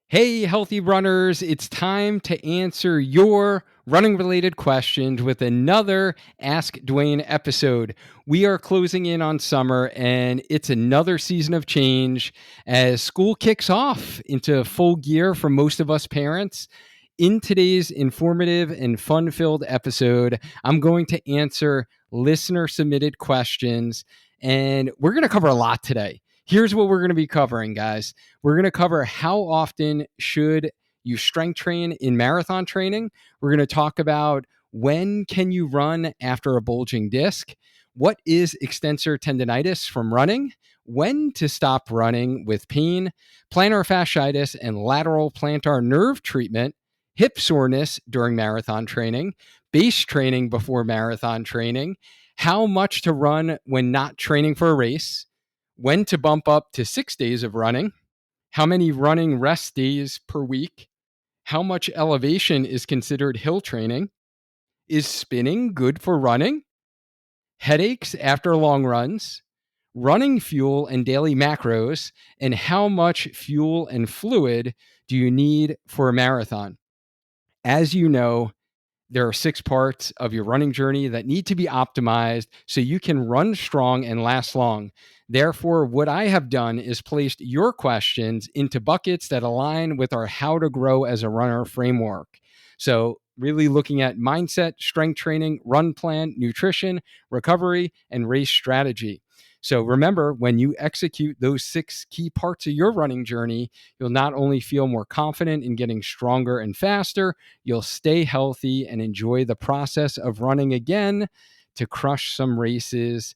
Hey, healthy runners, it's time to answer your running related questions with another Ask Duane episode. We are closing in on summer and it's another season of change as school kicks off into full gear for most of us parents. In today's informative and fun filled episode, I'm going to answer listener submitted questions and we're going to cover a lot today. Here's what we're going to be covering, guys. We're going to cover how often should you strength train in marathon training. We're going to talk about when can you run after a bulging disc, what is extensor tendonitis from running, when to stop running with pain, plantar fasciitis and lateral plantar nerve treatment, hip soreness during marathon training, base training before marathon training, how much to run when not training for a race, when to bump up to 6 days of running, how many running rest days per week, how much elevation is considered hill training, is spinning good for running, headaches after long runs, running fuel and daily macros, and how much fuel and fluid do you need for a marathon. As you know, there are 6 parts of your running journey that need to be optimized so you can run strong and last long. Therefore, what I have done is placed your questions into buckets that align with our How to Grow as a Runner framework. So, really looking at mindset, strength training, run plan, nutrition, recovery, and race strategy. So remember, when you execute those 6 key parts of your running journey, you'll not only feel more confident in getting stronger and faster, you'll stay healthy and enjoy the process of running again to crush some races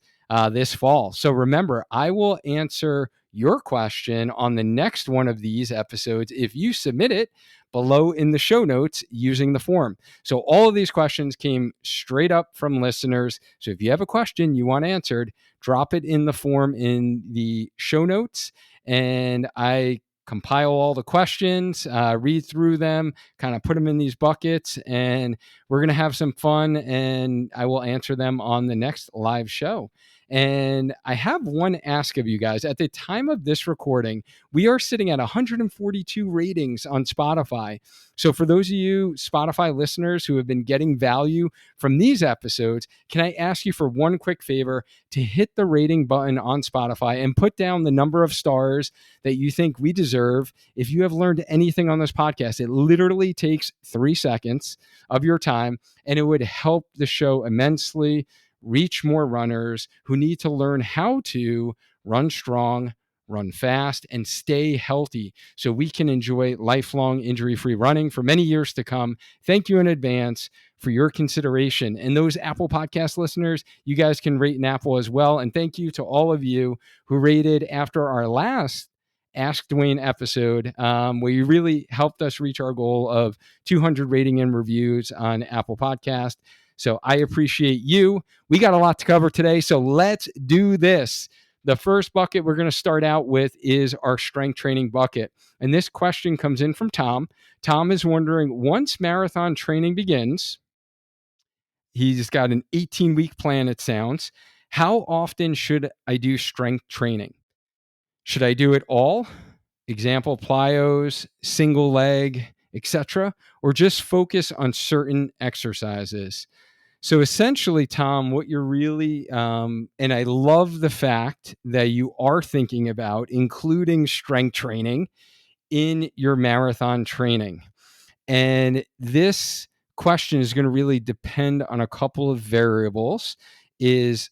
this fall. So remember, I will answer your question on the next one of these episodes if you submit it below in the show notes using the form. So all of these questions came straight up from listeners. So if you have a question you want answered, drop it in the form in the show notes, and I compile all the questions, read through them, kind of put them in these buckets, and we're going to have some fun, and I will answer them on the next live show. And I have one ask of you guys. At the time of this recording, we are sitting at 142 ratings on Spotify. So for those of you Spotify listeners who have been getting value from these episodes, can I ask you for one quick favor to hit the rating button on Spotify and put down the number of stars that you think we deserve? If you have learned anything on this podcast, it literally takes 3 seconds of your time, and it would help the show immensely reach more runners who need to learn how to run strong, run fast, and stay healthy so we can enjoy lifelong injury-free running for many years to come. Thank you in advance for your consideration. And those Apple Podcast listeners, you guys can rate in Apple as well. And thank you to all of you who rated after our last Ask Duane episode, where you really helped us reach our goal of 200 rating and reviews on Apple Podcast. So I appreciate you. We got a lot to cover today, so let's do this. The first bucket we're going to start out with is our strength training bucket. And this question comes in from Tom. Tom is wondering, once marathon training begins, he's got an 18-week plan, it sounds. How often should I do strength training? Should I do it all? Example, plyos, single leg, etc., or just focus on certain exercises? So essentially, Tom, what you're really, and I love the fact that you are thinking about including strength training in your marathon training. And this question is going to really depend on a couple of variables. Is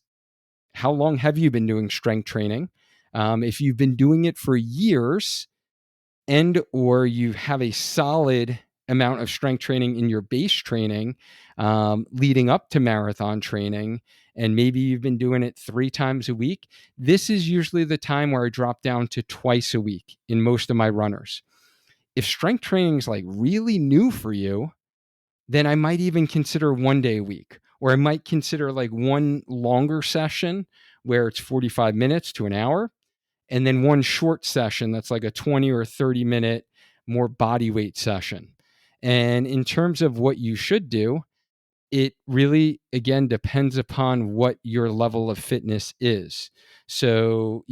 how long have you been doing strength training? If you've been doing it for years, and or you have a solid amount of strength training in your base training leading up to marathon training, and maybe you've been doing it 3 times a week, this is usually the time where I drop down to twice a week in most of my runners. If strength training is like really new for you, then I might even consider 1 day a week, or I might consider like one longer session where it's 45 minutes to an hour, and then one short session that's like a 20 or 30 minute more body weight session. And in terms of what you should do, it really, again, depends upon what your level of fitness is. So,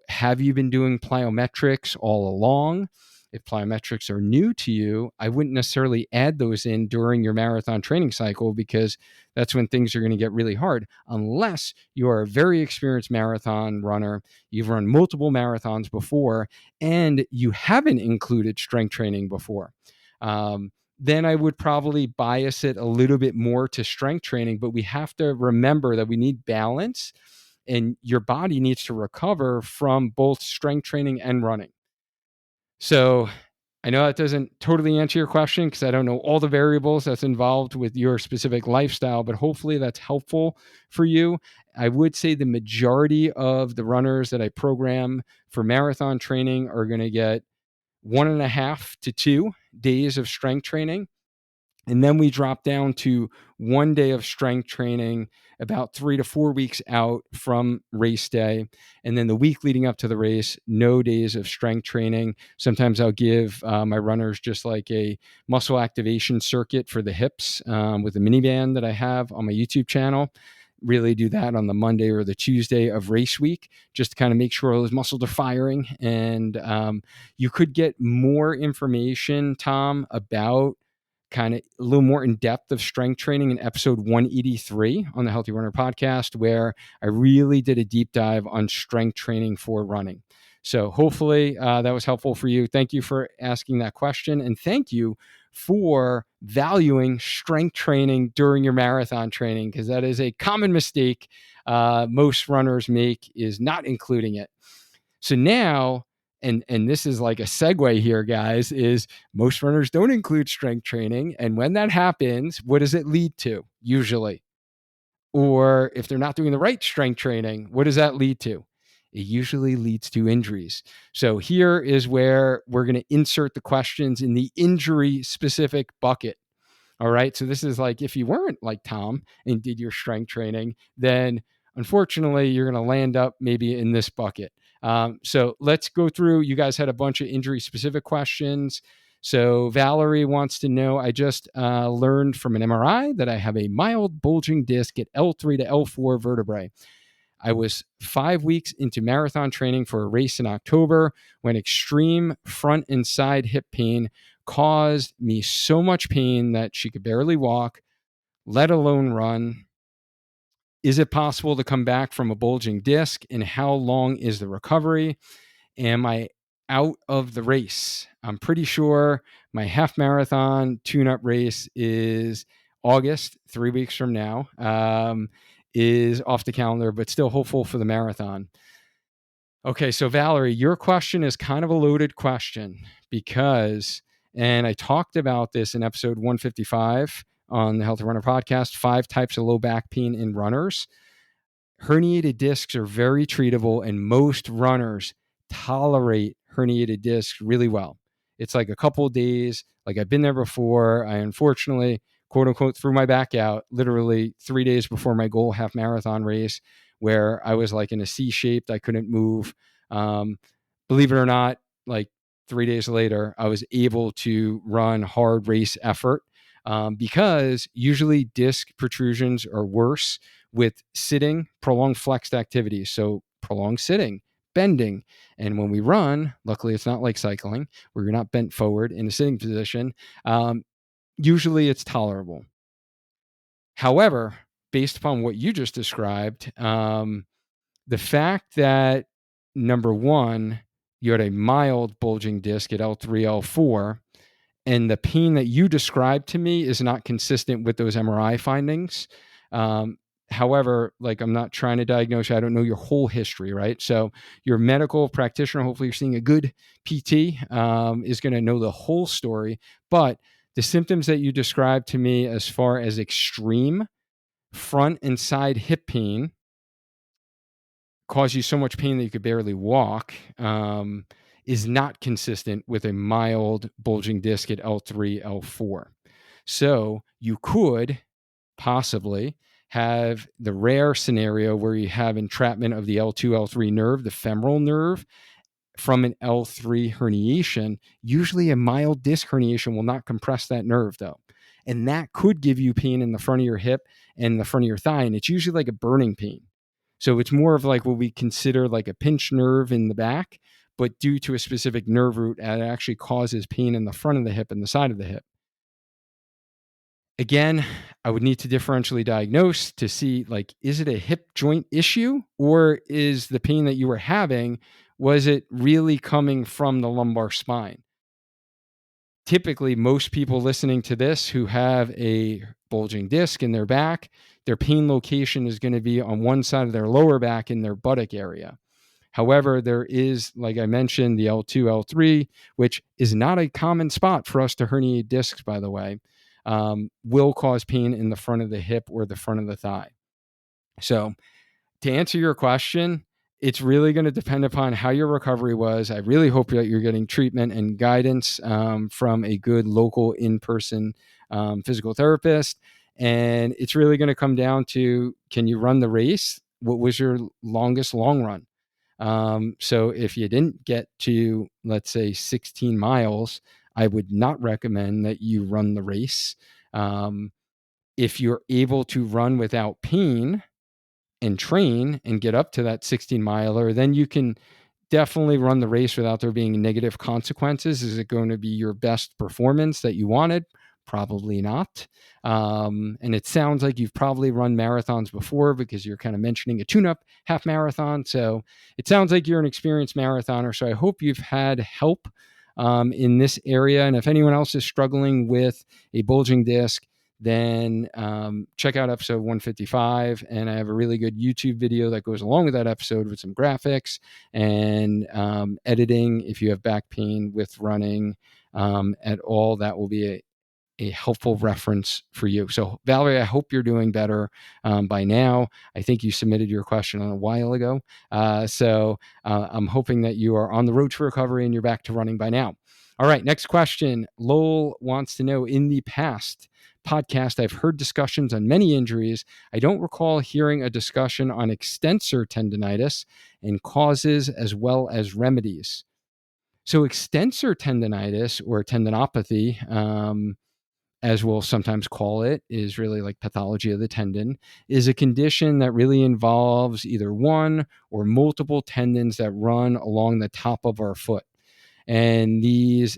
have you been doing plyometrics all along? if plyometrics are new to you, I wouldn't necessarily add those in during your marathon training cycle, because that's when things are going to get really hard, unless you are a very experienced marathon runner, you've run multiple marathons before, and you haven't included strength training before. Then I would probably bias it a little bit more to strength training. But we have to remember that we need balance, and your body needs to recover from both strength training and running. So I know that doesn't totally answer your question, because I don't know all the variables that's involved with your specific lifestyle, but hopefully that's helpful for you. I would say the majority of the runners that I program for marathon training are going to get 1.5 to 2 days of strength training. And then we drop down to 1 day of strength training about 3 to 4 weeks out from race day. And then the week leading up to the race, no days of strength training. Sometimes I'll give my runners just like a muscle activation circuit for the hips with a miniband that I have on my YouTube channel. Really do that on the Monday or the Tuesday of race week, just to kind of make sure those muscles are firing. And you could get more information, Tom, about kind of a little more in depth of strength training in episode 183 on the Healthy Runner podcast, where I really did a deep dive on strength training for running. So hopefully that was helpful for you. Thank you for asking that question. And thank you for valuing strength training during your marathon training, because that is a common mistake most runners make, is not including it. So now, and this is like a segue here, guys, is most runners don't include strength training. And when that happens, what does it lead to usually? Or if they're not doing the right strength training, what does that lead to? It usually leads to injuries. So here is where we're going to insert the questions in the injury specific bucket. All right. So this is like, if you weren't like Tom and did your strength training, then unfortunately you're going to land up maybe in this bucket. So let's go through. You guys had a bunch of injury specific questions. So Valerie wants to know, I just learned from an MRI that I have a mild bulging disc at L3 to L4 vertebrae. I was 5 weeks into marathon training for a race in October when extreme front and side hip pain caused me so much pain that she could barely walk, let alone run. Is it possible to come back from a bulging disc, and how long is the recovery? Am I out of the race? I'm pretty sure my half marathon tune-up race is August, 3 weeks from now, is off the calendar, but still hopeful for the marathon. Okay, so Valerie, your question is kind of a loaded question, because, and I talked about this in episode 155 on the Healthy Runner podcast, 5 types of low back pain in runners. Herniated discs are very treatable, and most runners tolerate herniated discs really well. It's like a couple of days. Like, I've been there before. I unfortunately, quote unquote, threw my back out literally 3 days before my goal half marathon race, where I was like in a C shaped. I couldn't move. Believe it or not, like 3 days later, I was able to run hard race effort, because usually disc protrusions are worse with sitting, prolonged flexed activities. So prolonged sitting, bending. And when we run, luckily it's not like cycling where you're not bent forward in a sitting position. Usually it's tolerable. However, based upon what you just described, the fact that, number one, you had a mild bulging disc at L3, L4, and the pain that you described to me is not consistent with those MRI findings. However, like, I'm not trying to diagnose you. I don't know your whole history, right? So your medical practitioner, hopefully you're seeing a good PT, is going to know the whole story. But the symptoms that you described to me as far as extreme front and side hip pain cause you so much pain that you could barely walk, is not consistent with a mild bulging disc at L3, L4. So you could possibly have the rare scenario where you have entrapment of the L2, L3 nerve, the femoral nerve, from an L3 herniation. Usually a mild disc herniation will not compress that nerve, though. And that could give you pain in the front of your hip and the front of your thigh. And it's usually like a burning pain. So it's more of like what we consider like a pinched nerve in the back, but due to a specific nerve root, it actually causes pain in the front of the hip and the side of the hip. Again, I would need to differentially diagnose to see, like, is it a hip joint issue, or is the pain that you were having, was it really coming from the lumbar spine? Typically, most people listening to this who have a bulging disc in their back, their pain location is going to be on one side of their lower back in their buttock area. However, there is, like I mentioned, the L2, L3, which is not a common spot for us to herniate discs, by the way, will cause pain in the front of the hip or the front of the thigh. So to answer your question, it's really going to depend upon how your recovery was. I really hope that you're getting treatment and guidance from a good local in-person physical therapist. And it's really going to come down to, can you run the race? What was your longest long run? So if you didn't get to, let's say, 16 miles, I would not recommend that you run the race. If you're able to run without pain and train and get up to that 16 miler, then you can definitely run the race without there being negative consequences. Is it going to be your best performance that you wanted? Probably not. And it sounds like you've probably run marathons before, because you're kind of mentioning a tune-up half marathon. So it sounds like you're an experienced marathoner. So I hope you've had help in this area. And if anyone else is struggling with a bulging disc, then check out episode 155. And I have a really good YouTube video that goes along with that episode with some graphics and editing. If you have back pain with running at all, that will be a helpful reference for you. So Valerie, I hope you're doing better by now. I think you submitted your question a while ago. So I'm hoping that you are on the road to recovery and you're back to running by now. All right, next question. Lowell wants to know, in the past podcast, I've heard discussions on many injuries. I don't recall hearing a discussion on extensor tendonitis and causes as well as remedies. So extensor tendonitis, or tendinopathy, as we'll sometimes call it, is really like pathology of the tendon, is a condition that really involves either one or multiple tendons that run along the top of our foot. And these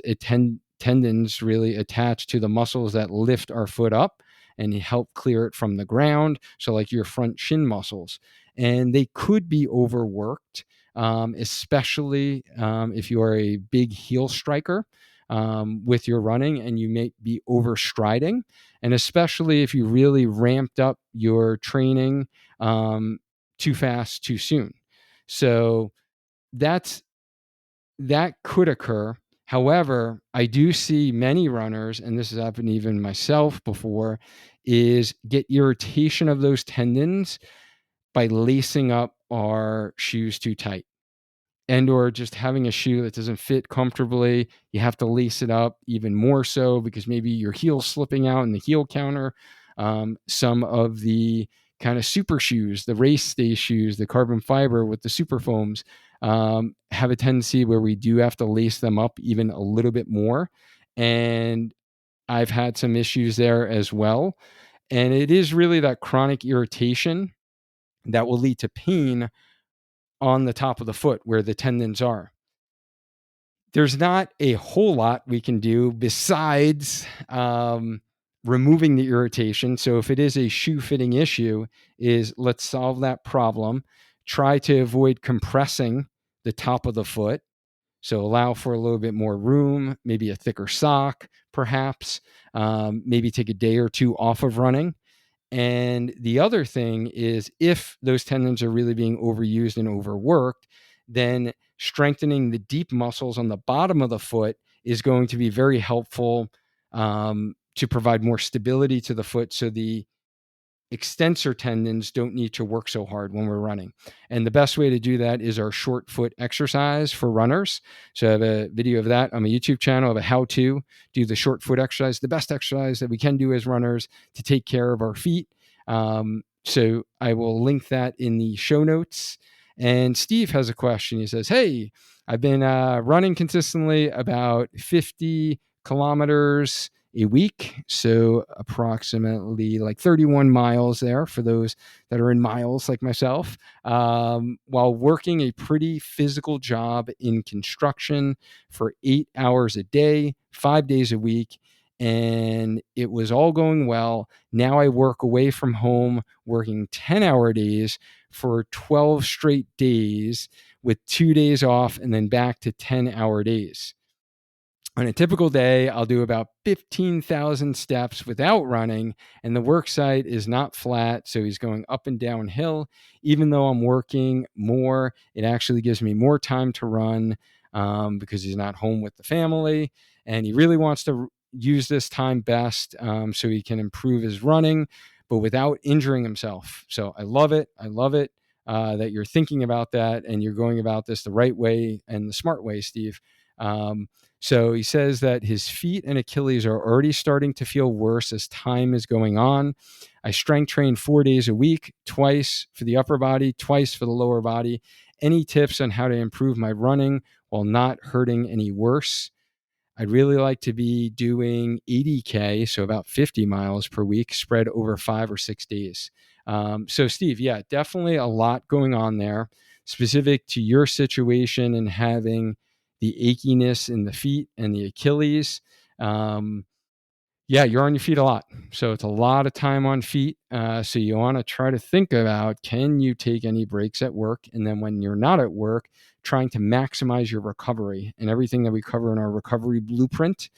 tendons really attach to the muscles that lift our foot up and help clear it from the ground. So like your front shin muscles. And they could be overworked, especially if you are a big heel striker with your running and you may be overstriding. And especially if you really ramped up your training too fast, too soon. So that could occur. However, I do see many runners, and this has happened even myself before, is get irritation of those tendons by lacing up our shoes too tight, and or just having a shoe that doesn't fit comfortably. You have to lace it up even more so because maybe your heel's slipping out in the heel counter. Some of the kind of super shoes, the race day shoes, the carbon fiber with the super foams, have a tendency where we do have to lace them up even a little bit more. And I've had some issues there as well. And it is really that chronic irritation that will lead to pain on the top of the foot where the tendons are. There's not a whole lot we can do besides removing the irritation. So if it is a shoe fitting issue, is let's solve that problem. Try to avoid compressing the top of the foot. So allow for a little bit more room, maybe a thicker sock, perhaps. Maybe take a day or two off of running. And the other thing is, if those tendons are really being overused and overworked, then strengthening the deep muscles on the bottom of the foot is going to be very helpful to provide more stability to the foot, so the extensor tendons don't need to work so hard when we're running. And the best way to do that is our short foot exercise for runners. So I have a video of that on my YouTube channel of how to do the short foot exercise, the best exercise that we can do as runners to take care of our feet. So I will link that in the show notes. And Steve has a question. He says, hey, I've been running consistently about 50 kilometers a week. So approximately like 31 miles there for those that are in miles like myself, while working a pretty physical job in construction for 8 hours a day, 5 days a week. And it was all going well. Now I work away from home, working 10-hour days for 12 straight days with 2 days off and then back to 10-hour days. On a typical day, I'll do about 15,000 steps without running, and the work site is not flat, so he's going up and downhill. Even though I'm working more, it actually gives me more time to run because he's not home with the family, and he really wants to use this time best so he can improve his running, but without injuring himself. So I love it. I love it that you're thinking about that and you're going about this the right way and the smart way, Steve. So he says that his feet and Achilles are already starting to feel worse as time is going on. I strength train 4 days a week, twice for the upper body, twice for the lower body. Any tips on how to improve my running while not hurting any worse? I'd really like to be doing 80K, so about 50 miles per week, spread over 5 or 6 days. So, Steve, yeah, definitely a lot going on there, specific to your situation and having the achiness in the feet and the Achilles. Yeah, you're on your feet a lot. So it's a lot of time on feet. So you want to try to think about, can you take any breaks at work? And then when you're not at work, trying to maximize your recovery and everything that we cover in our recovery blueprint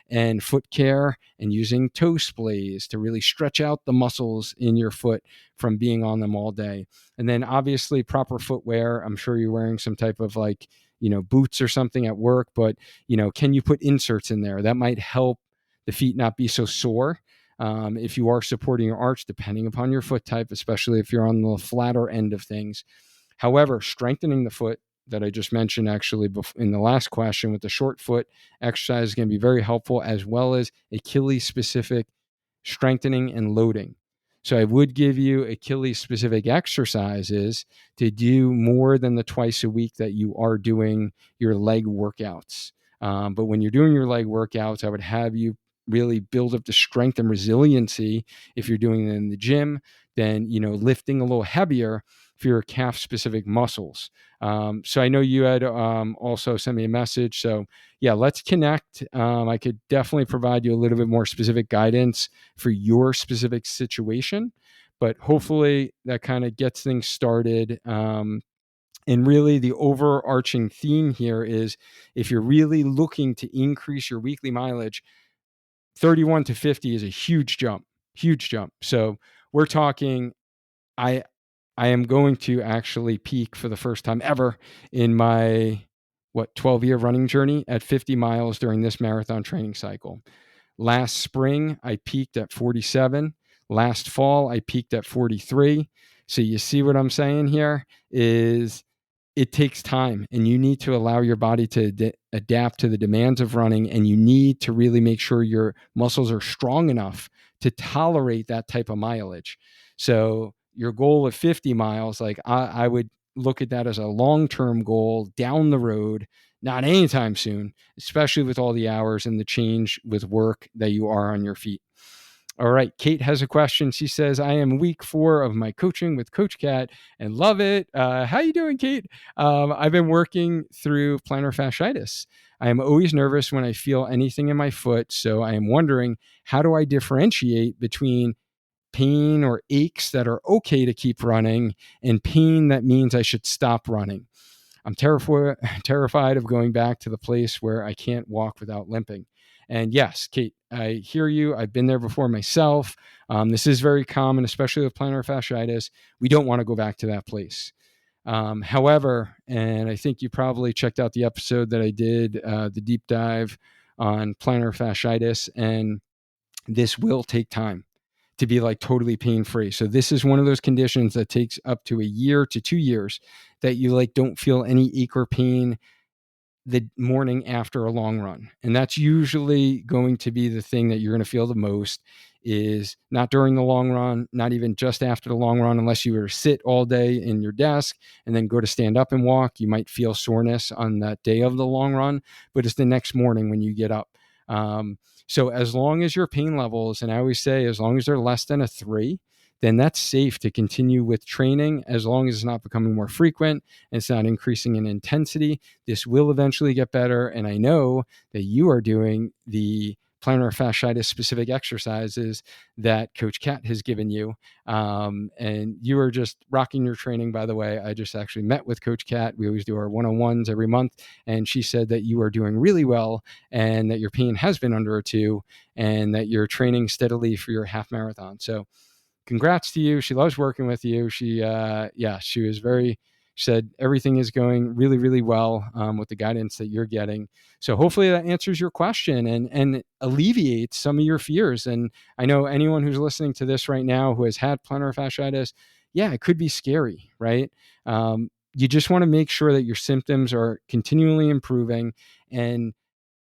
and foot care and using toe splays to really stretch out the muscles in your foot from being on them all day. And then obviously proper footwear. I'm sure you're wearing some type of like, boots or something at work, but can you put inserts in there? That might help the feet not be so sore. If you are supporting your arch, depending upon your foot type, especially if you're on the flatter end of things. However, strengthening the foot that I just mentioned actually in the last question with the short foot exercise is going to be very helpful, as well as Achilles specific strengthening and loading. So I would give you Achilles specific exercises to do more than the twice a week that you are doing your leg workouts. But when you're doing your leg workouts, I would have you really build up the strength and resiliency if you're doing it in the gym, then, lifting a little heavier for your calf specific muscles. So I know you had also sent me a message. So yeah, let's connect. I could definitely provide you a little bit more specific guidance for your specific situation, but hopefully that kind of gets things started. And really the overarching theme here is, if you're really looking to increase your weekly mileage, 31 to 50 is a huge jump, huge jump. So we're talking, I I am going to actually peak for the first time ever in my 12-year running journey at 50 miles during this marathon training cycle. Last spring, I peaked at 47. Last fall, I peaked at 43. So you see what I'm saying here is, it takes time, and you need to allow your body to adapt to the demands of running, and you need to really make sure your muscles are strong enough to tolerate that type of mileage. So your goal of 50 miles, like I would look at that as a long-term goal down the road, not anytime soon, especially with all the hours and the change with work that you are on your feet. All right. Kate has a question. She says, I am week 4 of my coaching with Coach Cat and love it. How you doing, Kate? I've been working through plantar fasciitis. I am always nervous when I feel anything in my foot. So I am wondering, how do I differentiate between pain or aches that are okay to keep running and pain that means I should stop running? I'm terrified of going back to the place where I can't walk without limping. And yes, Kate, I hear you. I've been there before myself. This is very common, especially with plantar fasciitis. We don't want to go back to that place. However, and I think you probably checked out the episode that I did, the deep dive on plantar fasciitis, and this will take time to be like totally pain free. So this is one of those conditions that takes up to a year to 2 years that you like don't feel any ache or pain the morning after a long run. And that's usually going to be the thing that you're going to feel the most, is not during the long run, not even just after the long run, unless you were to sit all day in your desk and then go to stand up and walk. You might feel soreness on that day of the long run, but it's the next morning when you get up. So as long as your pain levels, and I always say, as long as they're less than a 3, then that's safe to continue with training, as long as it's not becoming more frequent and it's not increasing in intensity. This will eventually get better. And I know that you are doing the plantar fasciitis specific exercises that Coach Kat has given you. And you are just rocking your training, by the way. I just actually met with Coach Kat. We always do our one-on-ones every month. And she said that you are doing really well and that your pain has been under a 2 and that you're training steadily for your half marathon. So congrats to you. She loves working with you. She was she said everything is going really, really well with the guidance that you're getting. So hopefully that answers your question and alleviates some of your fears. And I know anyone who's listening to this right now who has had plantar fasciitis, it could be scary, right? You just want to make sure that your symptoms are continually improving, and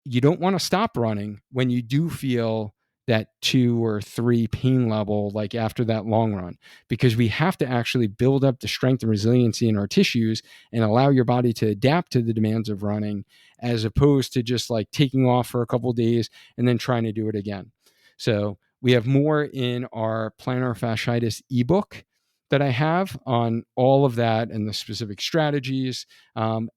you don't want to stop running when you do feel that 2 or 3 pain level, like after that long run, because we have to actually build up the strength and resiliency in our tissues and allow your body to adapt to the demands of running, as opposed to just like taking off for a couple of days and then trying to do it again. So we have more in our plantar fasciitis ebook that I have on all of that and the specific strategies.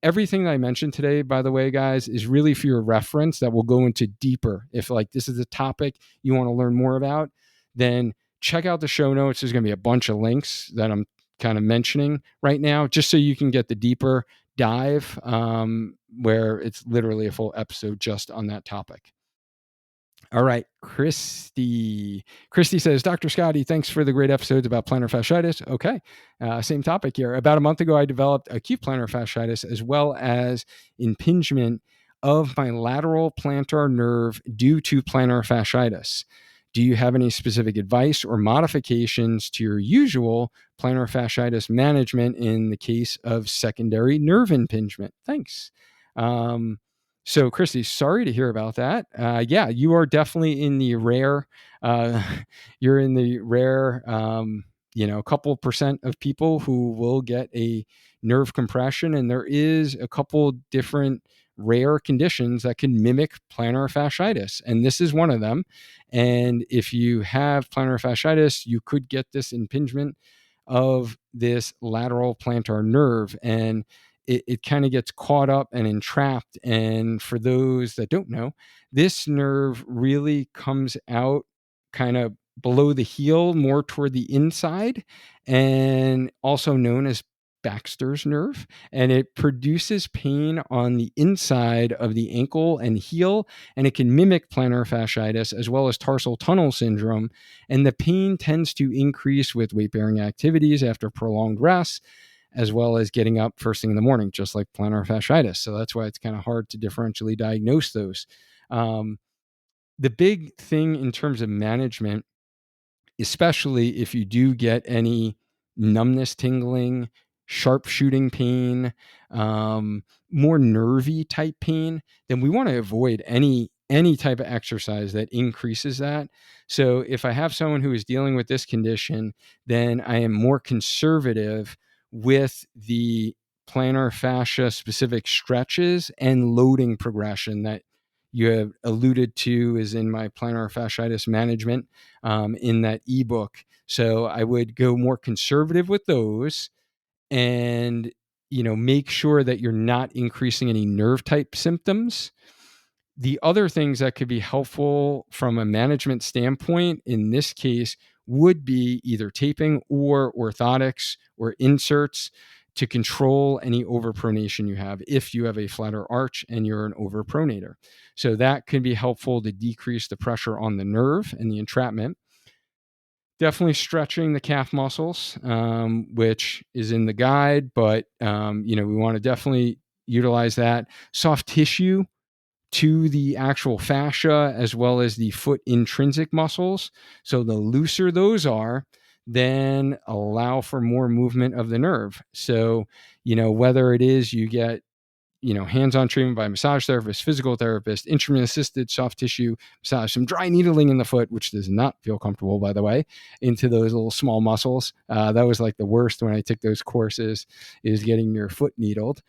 Everything that I mentioned today, by the way, guys, is really for your reference. That will go into deeper. If like this is a topic you want to learn more about, then check out the show notes. There's going to be a bunch of links that I'm kind of mentioning right now, just so you can get the deeper dive, where it's literally a full episode just on that topic. All right, Christy. Christy says, Dr. Scotty, thanks for the great episodes about plantar fasciitis. Okay, same topic here. About a month ago, I developed acute plantar fasciitis as well as impingement of my lateral plantar nerve due to plantar fasciitis. Do you have any specific advice or modifications to your usual plantar fasciitis management in the case of secondary nerve impingement? Thanks. So, Christy, sorry to hear about that. You are definitely in the rare. You're in the rare. A couple percent of people who will get a nerve compression, and there is a couple different rare conditions that can mimic plantar fasciitis, and this is one of them. And if you have plantar fasciitis, you could get this impingement of this lateral plantar nerve, and it kind of gets caught up and entrapped. And for those that don't know, this nerve really comes out kind of below the heel, more toward the inside, and also known as Baxter's nerve. And it produces pain on the inside of the ankle and heel, and it can mimic plantar fasciitis as well as tarsal tunnel syndrome. And the pain tends to increase with weight-bearing activities after prolonged rest, as well as getting up first thing in the morning, just like plantar fasciitis. So that's why it's kind of hard to differentially diagnose those. The big thing in terms of management, especially if you do get any numbness, tingling, sharp shooting pain, more nervy type pain, then we want to avoid any type of exercise that increases that. So if I have someone who is dealing with this condition, then I am more conservative with the plantar fascia specific stretches and loading progression that you have alluded to is in my plantar fasciitis management, in that ebook. So I would go more conservative with those, and make sure that you're not increasing any nerve type symptoms. The other things that could be helpful from a management standpoint in this case would be either taping or orthotics or inserts to control any overpronation you have if you have a flatter arch and you're an overpronator. So that can be helpful to decrease the pressure on the nerve and the entrapment. Definitely stretching the calf muscles, which is in the guide, but we want to definitely utilize that. Soft tissue to the actual fascia as well as the foot intrinsic muscles. So the looser those are, then allow for more movement of the nerve. So, whether it is you get, hands-on treatment by a massage therapist, physical therapist, instrument-assisted soft tissue massage, some dry needling in the foot, which does not feel comfortable, by the way, into those little small muscles. That was like the worst when I took those courses, is getting your foot needled.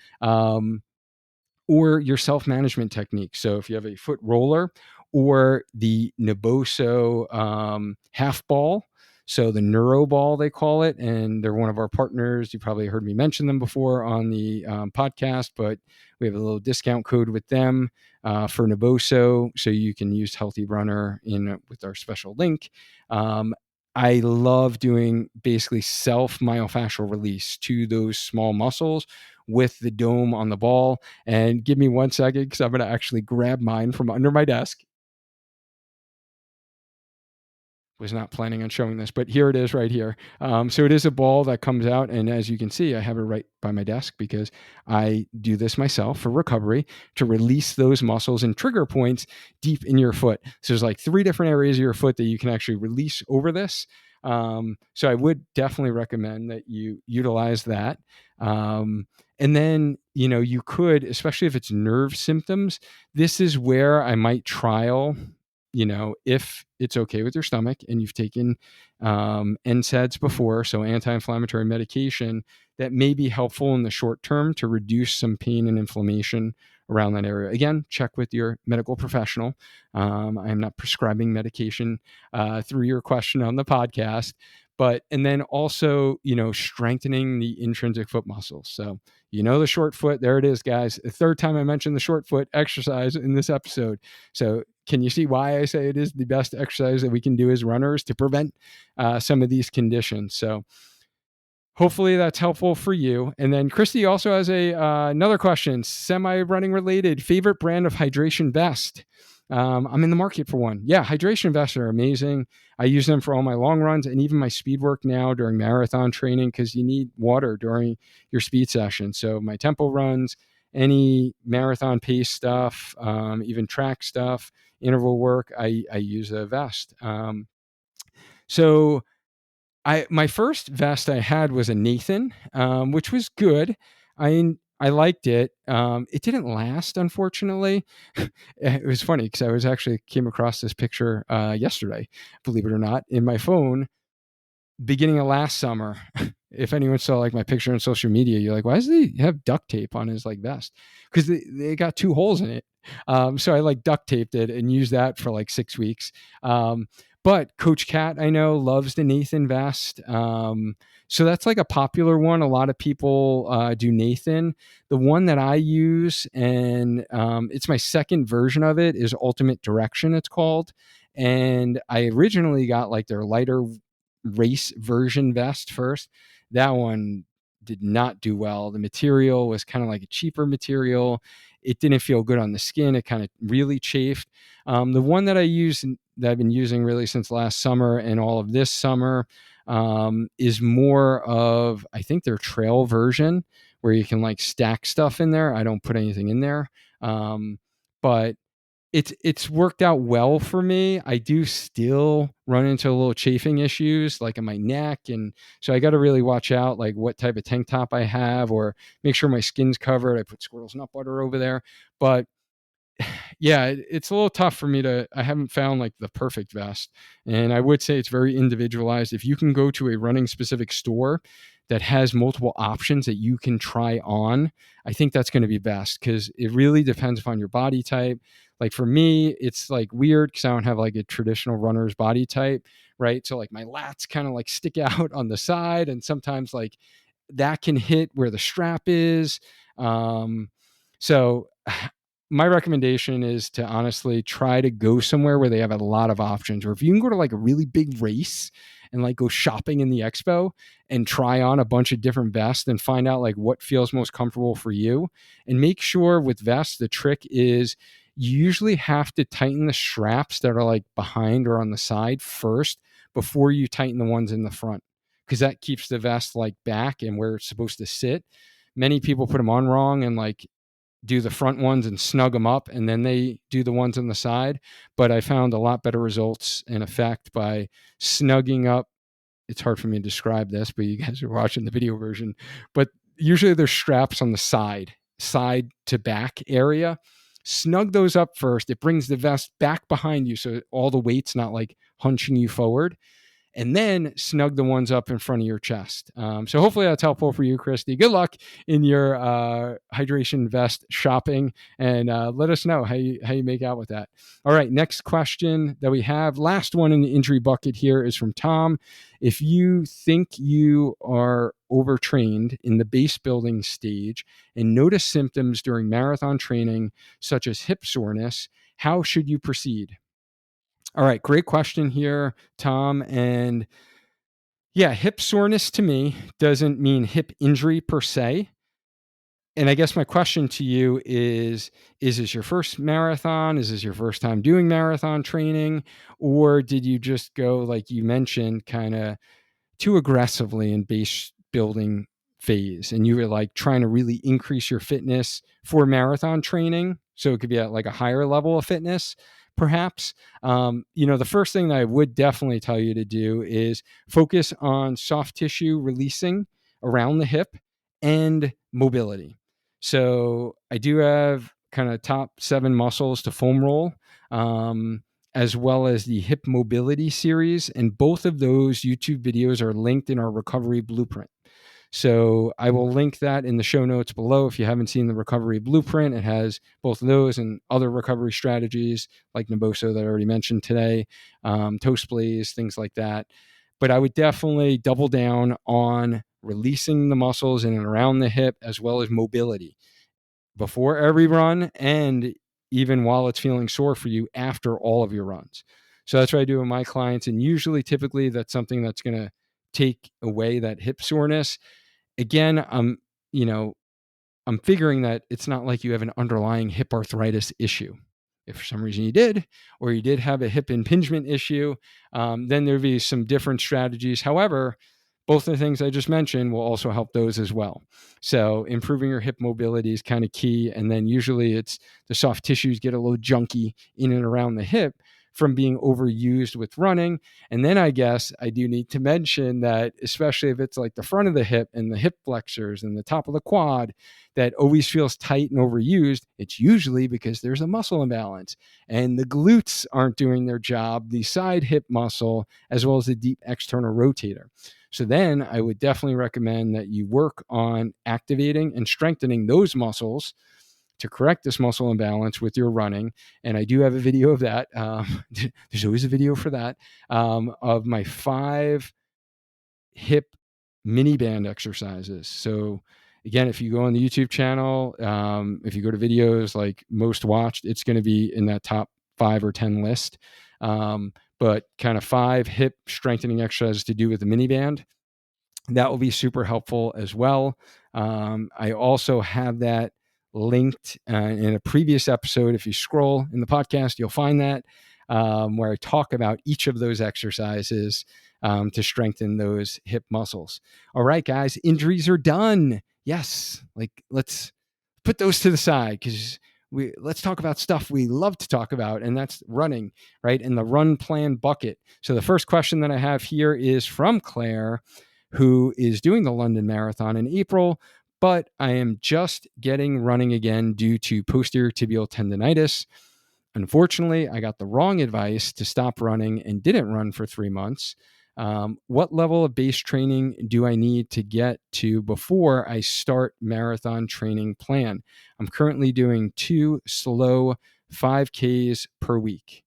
Or your self-management technique. So if you have a foot roller or the Naboso half ball. So the Neuro Ball, they call it, and they're one of our partners. You probably heard me mention them before on the podcast, but we have a little discount code with them for Naboso, so you can use Healthy Runner with our special link. I love doing basically self myofascial release to those small muscles with the dome on the ball. And give me 1 second because I'm going to actually grab mine from under my desk. Was not planning on showing this, but here it is right here. So it is a ball that comes out, and as you can see, I have it right by my desk because I do this myself for recovery to release those muscles and trigger points deep in your foot. So there's like 3 different areas of your foot that you can actually release over this. So I would definitely recommend that you utilize that. And then, you could, especially if it's nerve symptoms, this is where I might trial, if it's okay with your stomach and you've taken NSAIDs before, so anti-inflammatory medication, that may be helpful in the short term to reduce some pain and inflammation around that area. Again, check with your medical professional. I am not prescribing medication through your question on the podcast, and then also, strengthening the intrinsic foot muscles. So, the short foot, there it is, guys. The 3rd time I mentioned the short foot exercise in this episode. So can you see why I say it is the best exercise that we can do as runners to prevent some of these conditions? So hopefully that's helpful for you. And then Christy also has another question, semi-running related. Favorite brand of hydration vest? I'm in the market for one. Yeah, hydration vests are amazing. I use them for all my long runs and even my speed work now during marathon training because you need water during your speed session. So my tempo runs, any marathon pace stuff, even track stuff, interval work, I use a vest. So my first vest I had was a Nathan, which was good. I liked it. It didn't last, unfortunately. It was funny because I was actually came across this picture yesterday, believe it or not, in my phone beginning of last summer. If anyone saw like my picture on social media, you're like, why does he have duct tape on his like vest? Because they got 2 holes in it. So I like duct taped it and used that for like 6 weeks. But Coach Cat, I know, loves the Nathan vest. So that's like a popular one. A lot of people do Nathan. The one that I use, and it's my second version of it, is Ultimate Direction, it's called. And I originally got like their lighter race version vest first. That one did not do well. The material was kind of like a cheaper material. It didn't feel good on the skin. It kind of really chafed. The one that I use, that I've been using really since last summer and all of this summer, is more of, I think, their trail version where you can like stack stuff in there. I don't put anything in there. But it's worked out well for me. I do still run into a little chafing issues like in my neck. And so I got to really watch out like what type of tank top I have or make sure my skin's covered. I put squirrel's nut butter over there. But yeah, it's a little tough for me I haven't found like the perfect vest. And I would say it's very individualized. If you can go to a running specific store that has multiple options that you can try on, I think that's going to be best because it really depends upon your body type. Like for me, it's like weird because I don't have like a traditional runner's body type, right? So like my lats kind of like stick out on the side, and sometimes like that can hit where the strap is. So my recommendation is to honestly try to go somewhere where they have a lot of options, or if you can go to like a really big race and like go shopping in the expo and try on a bunch of different vests and find out like what feels most comfortable for you. And make sure with vests, the trick is you usually have to tighten the straps that are like behind or on the side first before you tighten the ones in the front, because that keeps the vest like back and where it's supposed to sit. Many people put them on wrong and like do the front ones and snug them up, and then they do the ones on the side. But I found a lot better results and effect by snugging up. It's hard for me to describe this, but you guys are watching the video version. But usually there's straps on the side to back area. Snug those up first. It brings the vest back behind you, so all the weight's not like hunching you forward. and then snug the ones up in front of your chest. So hopefully that's helpful for you, Christy. Good luck in your hydration vest shopping, and let us know how you make out with that. All right, next question that we have, last one in the injury bucket here, is from Tom. If you think you are overtrained in the base building stage and notice symptoms during marathon training, such as hip soreness, how should you proceed? All right, great question here, Tom. And yeah, hip soreness to me doesn't mean hip injury per se. And I guess my question to you is this your first marathon? Is this your first time doing marathon training? Or did you just go, like you mentioned, kind of too aggressively in base building phase, and you were like trying to really increase your fitness for marathon training, so it could be at like a higher level of fitness perhaps? The first thing that I would definitely tell you to do is focus on soft tissue releasing around the hip and mobility. So I do have kind of top 7 muscles to foam roll, as well as the hip mobility series. And both of those YouTube videos are linked in our recovery blueprint. So I will link that in the show notes below. If you haven't seen the recovery blueprint, it has both of those and other recovery strategies like Naboso that I already mentioned today, toe splays, things like that. But I would definitely double down on releasing the muscles in and around the hip, as well as mobility before every run, and even while it's feeling sore for you after all of your runs. So that's what I do with my clients. And usually, typically, that's something that's going to take away that hip soreness. Again, I'm figuring that it's not like you have an underlying hip arthritis issue. If for some reason you did, or you did have a hip impingement issue, then there'd be some different strategies. However, both the things I just mentioned will also help those as well. So improving your hip mobility is kind of key. And then usually it's the soft tissues get a little junky in and around the hip from being overused with running. And then I guess I do need to mention that, especially if it's like the front of the hip and the hip flexors and the top of the quad that always feels tight and overused, it's usually because there's a muscle imbalance and the glutes aren't doing their job, the side hip muscle, as well as the deep external rotator. So then I would definitely recommend that you work on activating and strengthening those muscles to correct this muscle imbalance with your running. And I do have a video of that. There's always a video for that, of my 5 hip mini band exercises. So again, if you go on the YouTube channel, if you go to videos like most watched, it's going to be in that top 5 or 10 list. But kind of 5 hip strengthening exercises to do with the mini band. That will be super helpful as well. I also have that linked in a previous episode. If you scroll in the podcast, you'll find that, where I talk about each of those exercises to strengthen those hip muscles. All right, guys, injuries are done. Yes, let's put those to the side, because let's talk about stuff we love to talk about, and that's running, right? And the run plan bucket. So the first question that I have here is from Claire, who is doing the London Marathon in April, but I am just getting running again due to posterior tibial tendonitis. Unfortunately, I got the wrong advice to stop running and didn't run for 3 months. What level of base training do I need to get to before I start marathon training plan? I'm currently doing 2 slow 5Ks per week.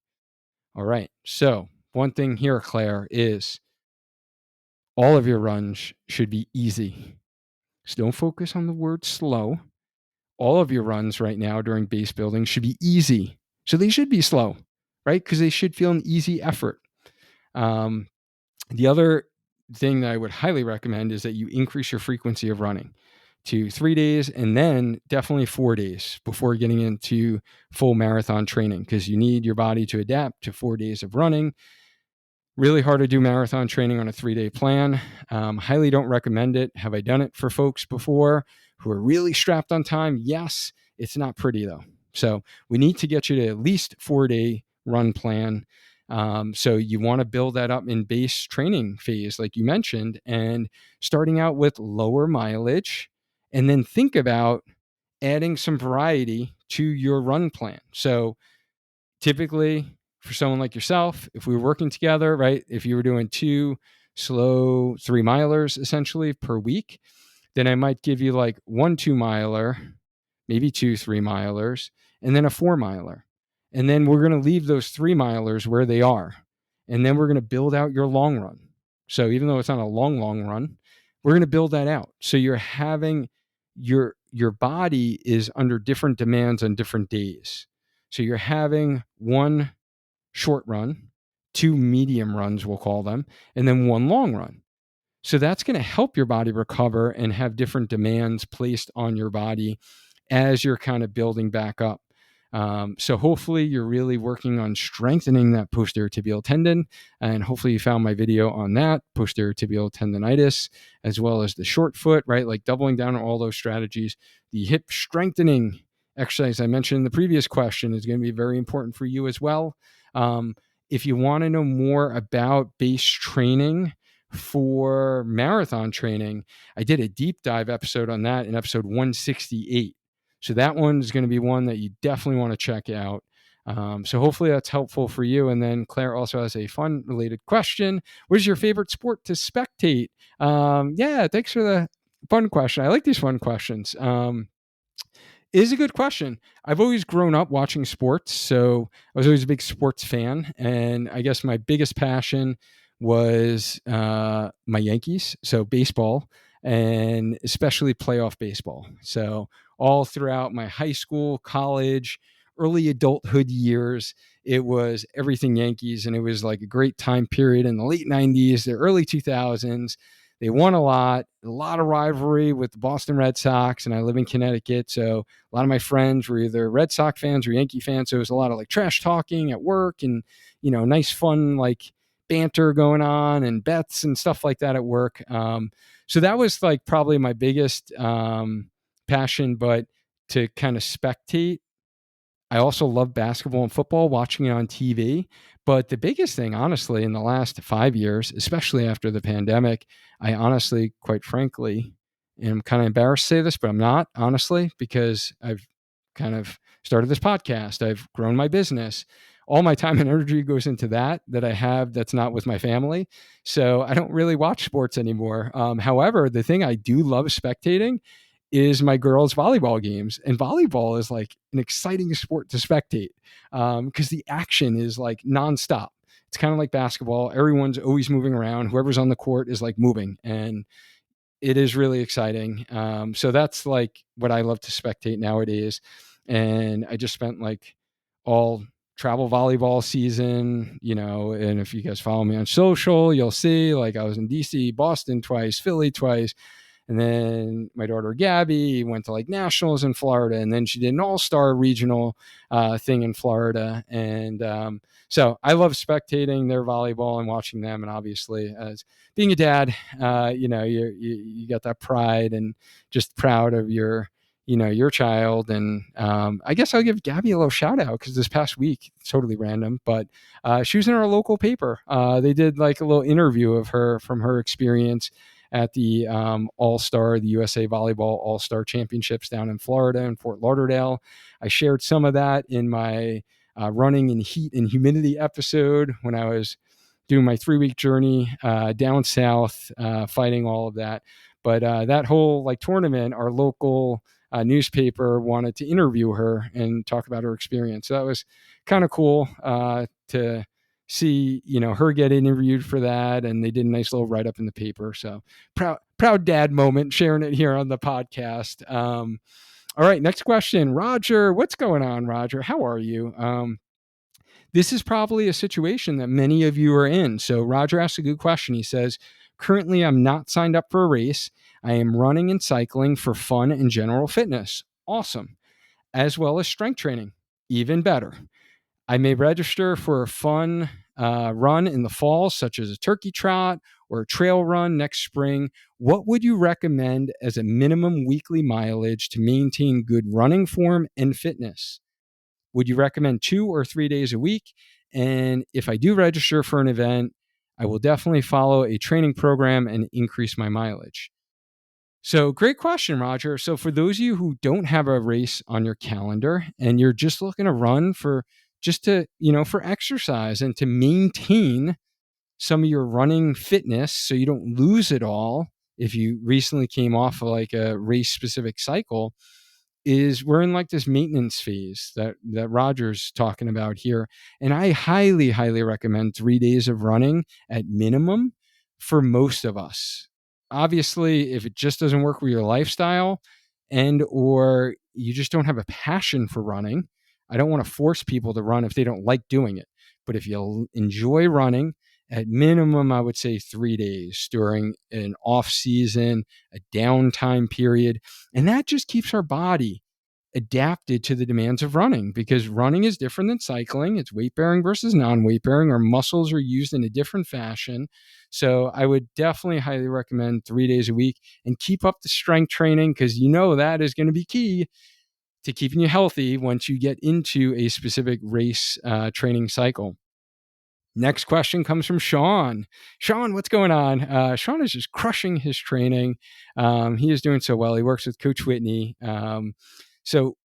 All right. So one thing here, Claire, is all of your runs should be easy. So don't focus on the word slow. All of your runs right now during base building should be easy. So they should be slow, right? Because they should feel an easy effort. The other thing that I would highly recommend is that you increase your frequency of running to 3 days, and then definitely 4 days before getting into full marathon training, because you need your body to adapt to 4 days of running. Really hard to do marathon training on a 3-day plan. Highly don't recommend it. Have I done it for folks before who are really strapped on time? Yes. It's not pretty though. So we need to get you to at least 4-day run plan. So you want to build that up in base training phase, like you mentioned, and starting out with lower mileage, and then think about adding some variety to your run plan. So typically, for someone like yourself, if we were working together, right? If you were doing 2 slow 3-milers essentially per week, then I might give you like 1 2-miler, maybe 2 3-milers, and then a 4-miler. And then we're going to leave those 3-milers where they are. And then we're going to build out your long run. So even though it's not a long run, we're going to build that out. So you're having your body is under different demands on different days. So you're having 1 short run, 2 medium runs, we'll call them, and then 1 long run. So that's going to help your body recover and have different demands placed on your body as you're kind of building back up. So hopefully you're really working on strengthening that posterior tibial tendon. And hopefully you found my video on that, posterior tibial tendonitis, as well as the short foot, right? Like doubling down on all those strategies. The hip strengthening exercise I mentioned in the previous question is going to be very important for you as well. If you want to know more about base training for marathon training, I did a deep dive episode on that in episode 168. So that one is going to be one that you definitely want to check out. So hopefully that's helpful for you. And then Claire also has a fun related question. What is your favorite sport to spectate? Yeah, thanks for the fun question. I like these fun questions. It is a good question. I've always grown up watching sports, so I was always a big sports fan. And I guess my biggest passion was my Yankees, so baseball, and especially playoff baseball. So all throughout my high school, college, early adulthood years, it was everything Yankees, and it was like a great time period in the late 90s, the early 2000s. They won a lot of rivalry with the Boston Red Sox, and I live in Connecticut, so a lot of my friends were either Red Sox fans or Yankee fans. So it was a lot of like trash talking at work and, nice fun, like banter going on and bets and stuff like that at work. So that was like probably my biggest passion, but to kind of spectate. I also love basketball and football, watching it on TV. But the biggest thing, honestly, in the last 5 years, especially after the pandemic, I honestly, quite frankly, am kind of embarrassed to say this, but I'm not, honestly, because I've kind of started this podcast. I've grown my business. All my time and energy goes into that I have that's not with my family. So I don't really watch sports anymore. However, the thing I do love spectating is my girls' volleyball games. And volleyball is like an exciting sport to spectate because the action is like nonstop. It's kind of like basketball. Everyone's always moving around. Whoever's on the court is like moving. And it is really exciting. So that's like what I love to spectate nowadays. And I just spent like all travel volleyball season, and if you guys follow me on social, you'll see like I was in DC, Boston twice, Philly twice. And then my daughter Gabby went to like nationals in Florida, and then she did an all-star regional thing in Florida. And so I love spectating their volleyball and watching them. And obviously, as being a dad, you got that pride and just proud of your child. And I guess I'll give Gabby a little shout out because this past week, totally random, but she was in our local paper. They did like a little interview of her from her experience at the All-Star, the USA Volleyball All-Star Championships down in Florida in Fort Lauderdale. I shared some of that in my running in heat and humidity episode when I was doing my 3-week journey down south, fighting all of that. But that whole like tournament, our local newspaper wanted to interview her and talk about her experience. So that was kind of cool to see, her get interviewed for that. And they did a nice little write up in the paper. So proud dad moment, sharing it here on the podcast. All right, next question. Roger, what's going on, Roger? How are you? This is probably a situation that many of you are in. So Roger asked a good question. He says, currently I'm not signed up for a race. I am running and cycling for fun and general fitness. Awesome. As well as strength training. Even better. I may register for a fun run in the fall, such as a turkey trot or a trail run next spring. What would you recommend as a minimum weekly mileage to maintain good running form and fitness? Would you recommend 2 or 3 days a week? And if I do register for an event, I will definitely follow a training program and increase my mileage. So great question, Roger. So for those of you who don't have a race on your calendar and you're just looking to run for just to, for exercise and to maintain some of your running fitness so you don't lose it all if you recently came off of like a race specific cycle. Is we're in like this maintenance phase that Roger's talking about here. And I highly, highly recommend 3 days of running at minimum for most of us. Obviously, if it just doesn't work with your lifestyle and or you just don't have a passion for running, I don't want to force people to run if they don't like doing it. But if you enjoy running, at minimum, I would say 3 days during an off season, a downtime period. And that just keeps our body adapted to the demands of running, because running is different than cycling. It's weight bearing versus non-weight bearing. Our muscles are used in a different fashion. So I would definitely highly recommend 3 days a week and keep up the strength training, because that is going to be key to keeping you healthy once you get into a specific race training cycle. Next question comes from Sean. Sean, what's going on? Sean is just crushing his training. He is doing so well. He works with Coach Whitney. So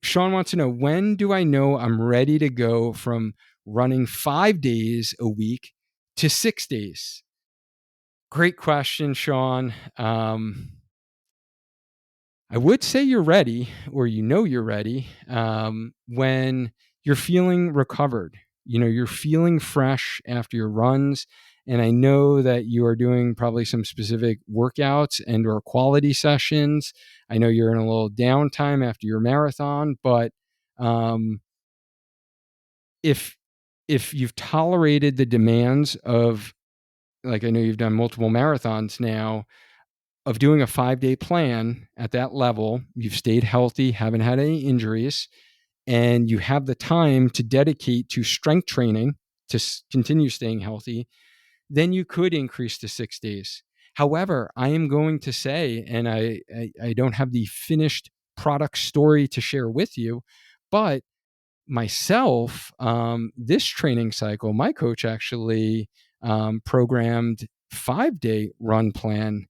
Sean wants to know, when do I know I'm ready to go from running 5 days a week to 6 days? Great question, Sean. I would say you're ready, or you're ready, when you're feeling recovered. You're feeling fresh after your runs. And I know that you are doing probably some specific workouts and or quality sessions. I know you're in a little downtime after your marathon, but if you've tolerated the demands of, like, I know you've done multiple marathons now, of doing a 5-day plan at that level, you've stayed healthy, haven't had any injuries, and you have the time to dedicate to strength training to continue staying healthy, then you could increase to 6 days. However, I am going to say, and I don't have the finished product story to share with you, but myself, this training cycle, my coach actually programmed 5-day run plan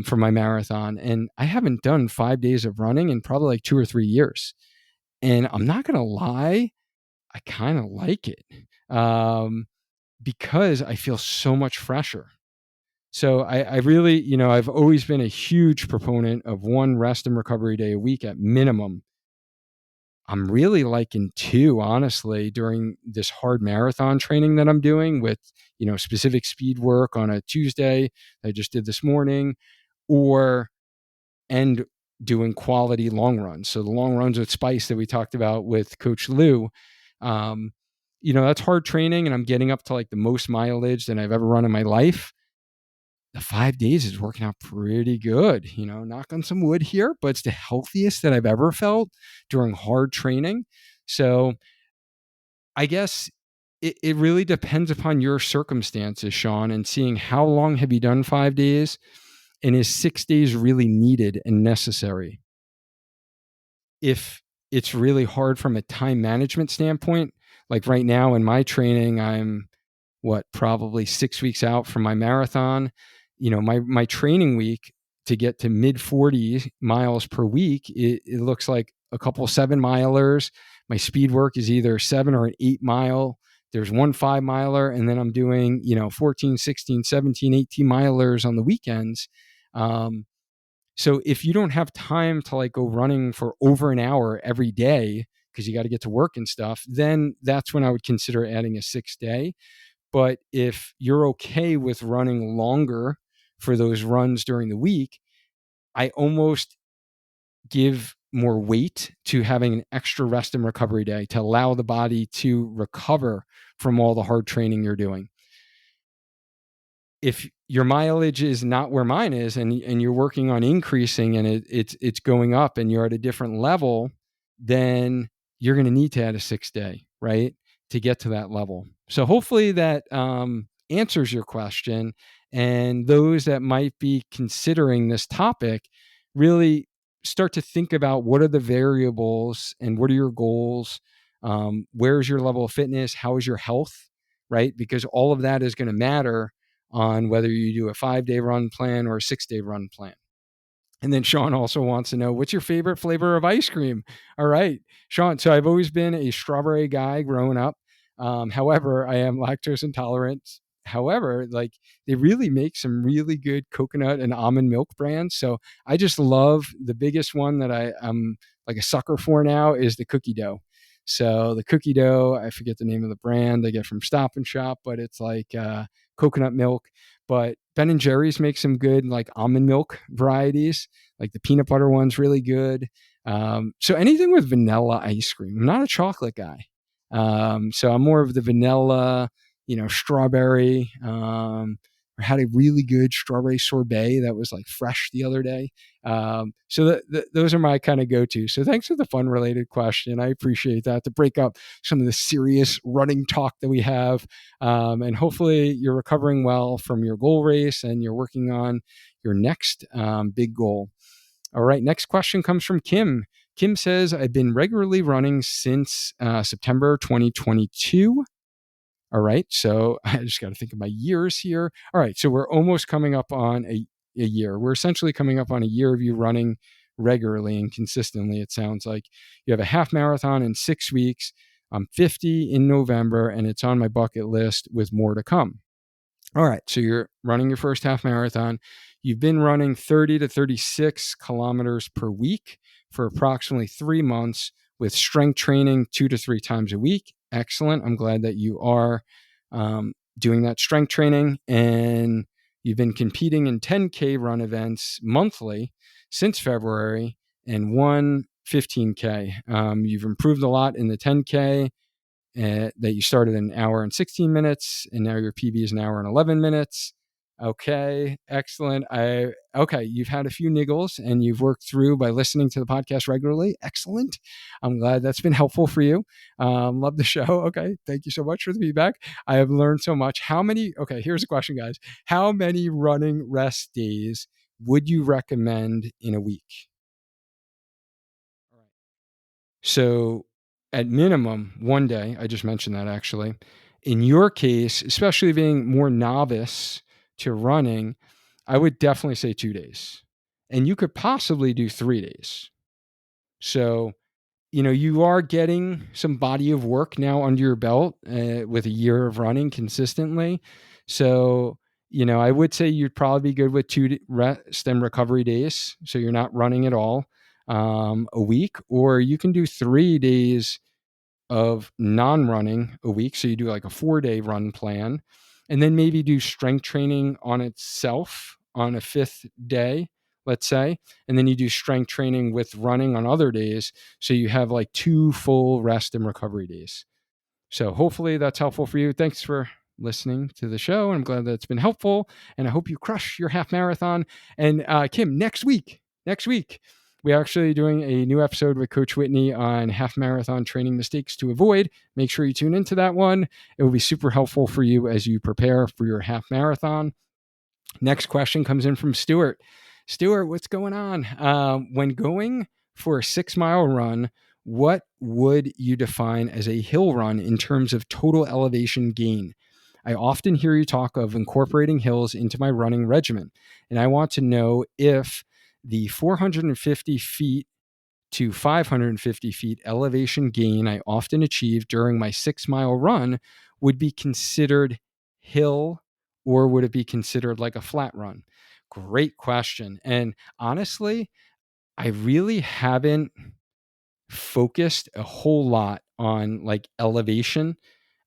for my marathon. And I haven't done 5 days of running in probably like 2 or 3 years. And I'm not going to lie, I kind of like it because I feel so much fresher. So I really, I've always been a huge proponent of 1 rest and recovery day a week at minimum. I'm really liking 2, honestly, during this hard marathon training that I'm doing with, specific speed work on a Tuesday that I just did this morning, and doing quality long runs. So the long runs with spice that we talked about with Coach Lou, that's hard training, and I'm getting up to like the most mileage than I've ever run in my life. The 5 days is working out pretty good, knock on some wood here, but it's the healthiest that I've ever felt during hard training. So I guess it really depends upon your circumstances, Sean, and seeing how long have you done 5 days, and is 6 days really needed and necessary? If it's really hard from a time management standpoint, like right now in my training, I'm probably 6 weeks out from my marathon. My training week to get to mid 40 miles per week, it looks like a couple 7-milers. My speed work is either 7 or an 8-mile. There's 1 5-miler, and then I'm doing, 14, 16, 17, 18 milers on the weekends. So if you don't have time to like go running for over an hour every day because you got to get to work and stuff, then that's when I would consider adding a 6th day. But if you're okay with running longer for those runs during the week, I almost give more weight to having an extra rest and recovery day to allow the body to recover from all the hard training you're doing. If your mileage is not where mine is, and you're working on increasing, and it's going up, and you're at a different level, then you're going to need to add a 6th day, right, to get to that level. So hopefully that answers your question. And those that might be considering this topic, really start to think about what are the variables and what are your goals. Where's your level of fitness? How is your health, right? Because all of that is going to matter on whether you do a 5-day run plan or a 6-day run plan. And then Sean also wants to know, what's your favorite flavor of ice cream? All right, Sean. So I've always been a strawberry guy growing up. However, I am lactose intolerant. However, like they really make some really good coconut and almond milk brands. So I just love the biggest one that I'm like a sucker for now is the cookie dough. So the cookie dough, I forget the name of the brand they get from Stop and Shop, but it's like coconut milk. But Ben and Jerry's make some good like almond milk varieties. Like the peanut butter one's really good. So anything with vanilla ice cream. I'm not a chocolate guy. So I'm more of the vanilla, strawberry. I had a really good strawberry sorbet that was like fresh the other day. So those are my kind of go-to. So thanks for the fun related question. I appreciate that to break up some of the serious running talk that we have. And hopefully you're recovering well from your goal race and you're working on your next big goal. All right. Next question comes from Kim. Kim says, I've been regularly running since September 2022. All right. So I just got to think of my years here. All right. So we're almost coming up on a year. We're essentially coming up on a year of you running regularly and consistently. It sounds like you have a half marathon in 6 weeks. I'm 50 in November, and it's on my bucket list with more to come. All right. So you're running your first half marathon. You've been running 30 to 36 kilometers per week for approximately 3 months with strength training 2 to 3 times a week. Excellent. I'm glad that you are doing that strength training, and you've been competing in 10K run events monthly since February and won 15K. You've improved a lot in the 10K. That you started in an hour and 16 minutes, and now your PB is an hour and 11 minutes. Okay, excellent. Okay, you've had a few niggles and you've worked through by listening to the podcast regularly. Excellent. I'm glad that's been helpful for you. Love the show. Okay, thank you so much for the feedback. I have learned so much. Okay, here's a question, guys. How many running rest days would you recommend in a week? All right. So at minimum, 1 day. I just mentioned that actually. In your case, especially being more novice to running, I would definitely say 2 days. And you could possibly do 3 days. So, you are getting some body of work now under your belt with a year of running consistently. So, I would say you'd probably be good with 2 rest and recovery days. So you're not running at all a week, or you can do 3 days of non-running a week. So you do like a 4-day run plan, and then maybe do strength training on itself on a 5th day, let's say. And then you do strength training with running on other days. So you have like 2 full rest and recovery days. So hopefully that's helpful for you. Thanks for listening to the show. I'm glad that it's been helpful. And I hope you crush your half marathon. And Kim, next week, we're actually doing a new episode with Coach Whitney on half marathon training mistakes to avoid. Make sure you tune into that one. It will be super helpful for you as you prepare for your half marathon. Next question comes in from Stuart. Stuart, what's going on? When going for a 6-mile run, what would you define as a hill run in terms of total elevation gain? I often hear you talk of incorporating hills into my running regimen, and I want to know if the 450 feet to 550 feet elevation gain I often achieve during my 6-mile run would be considered hill, or would it be considered like a flat run? Great question. And honestly, I really haven't focused a whole lot on like elevation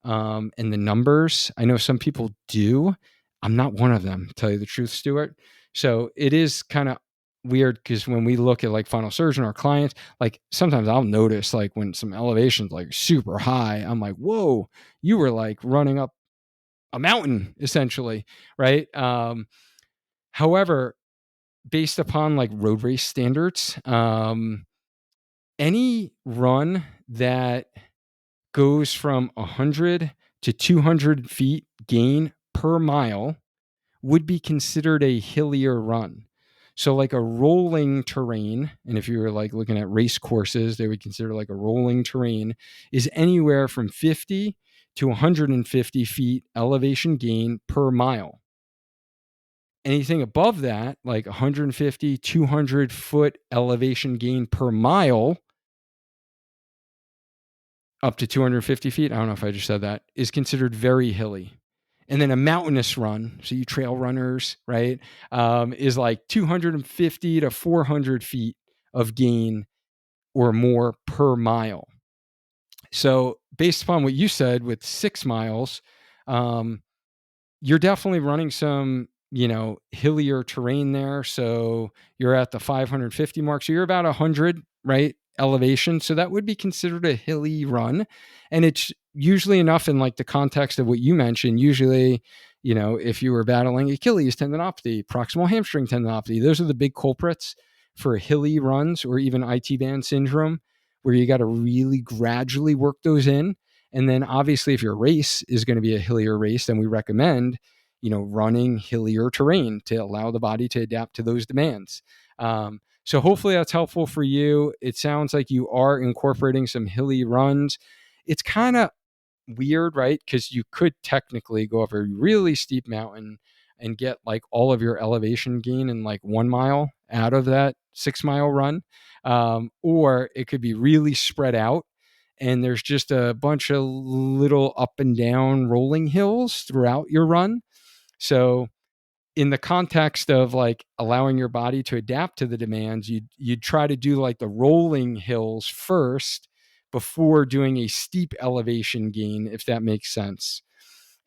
and the numbers. I know some people do. I'm not one of them, to tell you the truth, Stuart. So it is kind of weird because when we look at like Final Surgeon or clients, like sometimes I'll notice like when some elevations like super high, I'm like, whoa, you were like running up a mountain essentially, right? However, based upon like road race standards, any run that goes from 100 to 200 feet gain per mile would be considered a hillier run. So like a rolling terrain, and if you were like looking at race courses, they would consider like a rolling terrain, is anywhere from 50 to 150 feet elevation gain per mile. Anything above that, like 150, 200 foot elevation gain per mile, up to 250 feet, I don't know if I just said that, is considered very hilly. And then a mountainous run, so you trail runners, right, is like 250 to 400 feet of gain or more per mile. So based upon what you said with 6 miles, um, you're definitely running some, hillier terrain there. So you're at the 550 mark. So you're about 100, right? Elevation. So that would be considered a hilly run. And it's usually enough in like the context of what you mentioned. Usually, if you were battling Achilles tendinopathy, proximal hamstring tendinopathy, those are the big culprits for hilly runs or even IT band syndrome, where you got to really gradually work those in. And then obviously, if your race is going to be a hillier race, then we recommend, running hillier terrain to allow the body to adapt to those demands. So hopefully that's helpful for you. It sounds like you are incorporating some hilly runs. It's kind of weird, right? Because you could technically go up a really steep mountain and get like all of your elevation gain in like 1 mile out of that 6 mile run. Or it could be really spread out and there's just a bunch of little up and down rolling hills throughout your run. So in the context of like allowing your body to adapt to the demands, you'd try to do like the rolling hills first before doing a steep elevation gain, if that makes sense.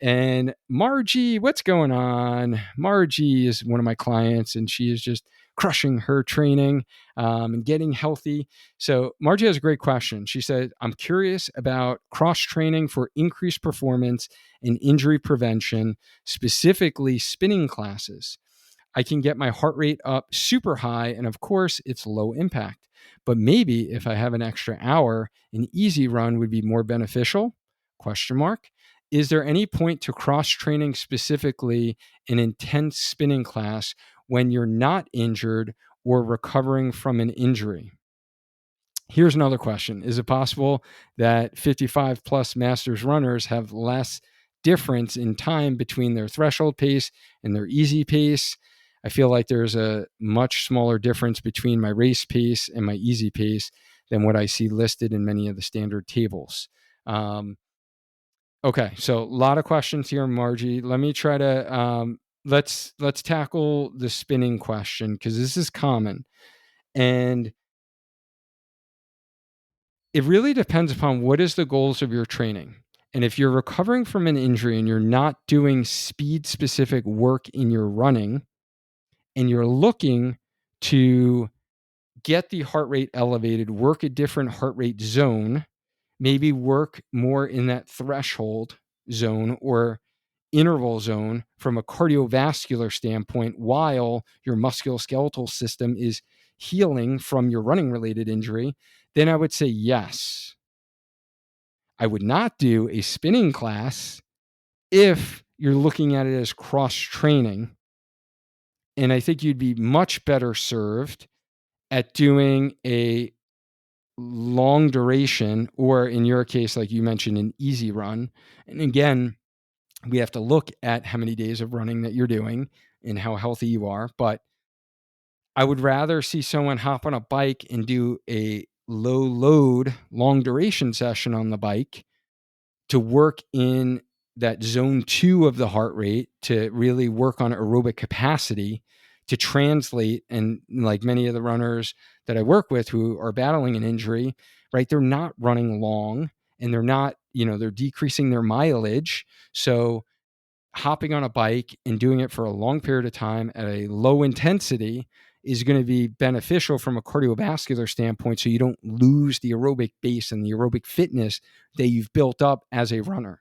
And Margie, what's going on? Margie is one of my clients, and she is just crushing her training and getting healthy. So Margie has a great question. She said, I'm curious about cross training for increased performance and injury prevention, specifically spinning classes. I can get my heart rate up super high, and of course, it's low impact. But maybe if I have an extra hour, an easy run would be more beneficial? Question mark. Is there any point to cross training specifically an intense spinning class when you're not injured or recovering from an injury? Here's another question. Is it possible that 55 plus masters runners have less difference in time between their threshold pace and their easy pace? I feel like there's a much smaller difference between my race pace and my easy pace than what I see listed in many of the standard tables. Okay, so a lot of questions here, Margie. Let me try to let's tackle the spinning question because this is common. And it really depends upon what is the goals of your training. And if you're recovering from an injury and you're not doing speed specific work in your running and you're looking to get the heart rate elevated, work a different heart rate zone, maybe work more in that threshold zone or interval zone from a cardiovascular standpoint while your musculoskeletal system is healing from your running related injury, then I would say yes. I would not do a spinning class if you're looking at it as cross training. And I think you'd be much better served at doing a long duration, or in your case, like you mentioned, an easy run. And again, we have to look at how many days of running that you're doing and how healthy you are. But I would rather see someone hop on a bike and do a low load, long duration session on the bike to work in that zone 2 of the heart rate, to really work on aerobic capacity, to translate. And like many of the runners that I work with who are battling an injury, right, they're not running long and they're not, they're decreasing their mileage. So hopping on a bike and doing it for a long period of time at a low intensity is going to be beneficial from a cardiovascular standpoint, so you don't lose the aerobic base and the aerobic fitness that you've built up as a runner.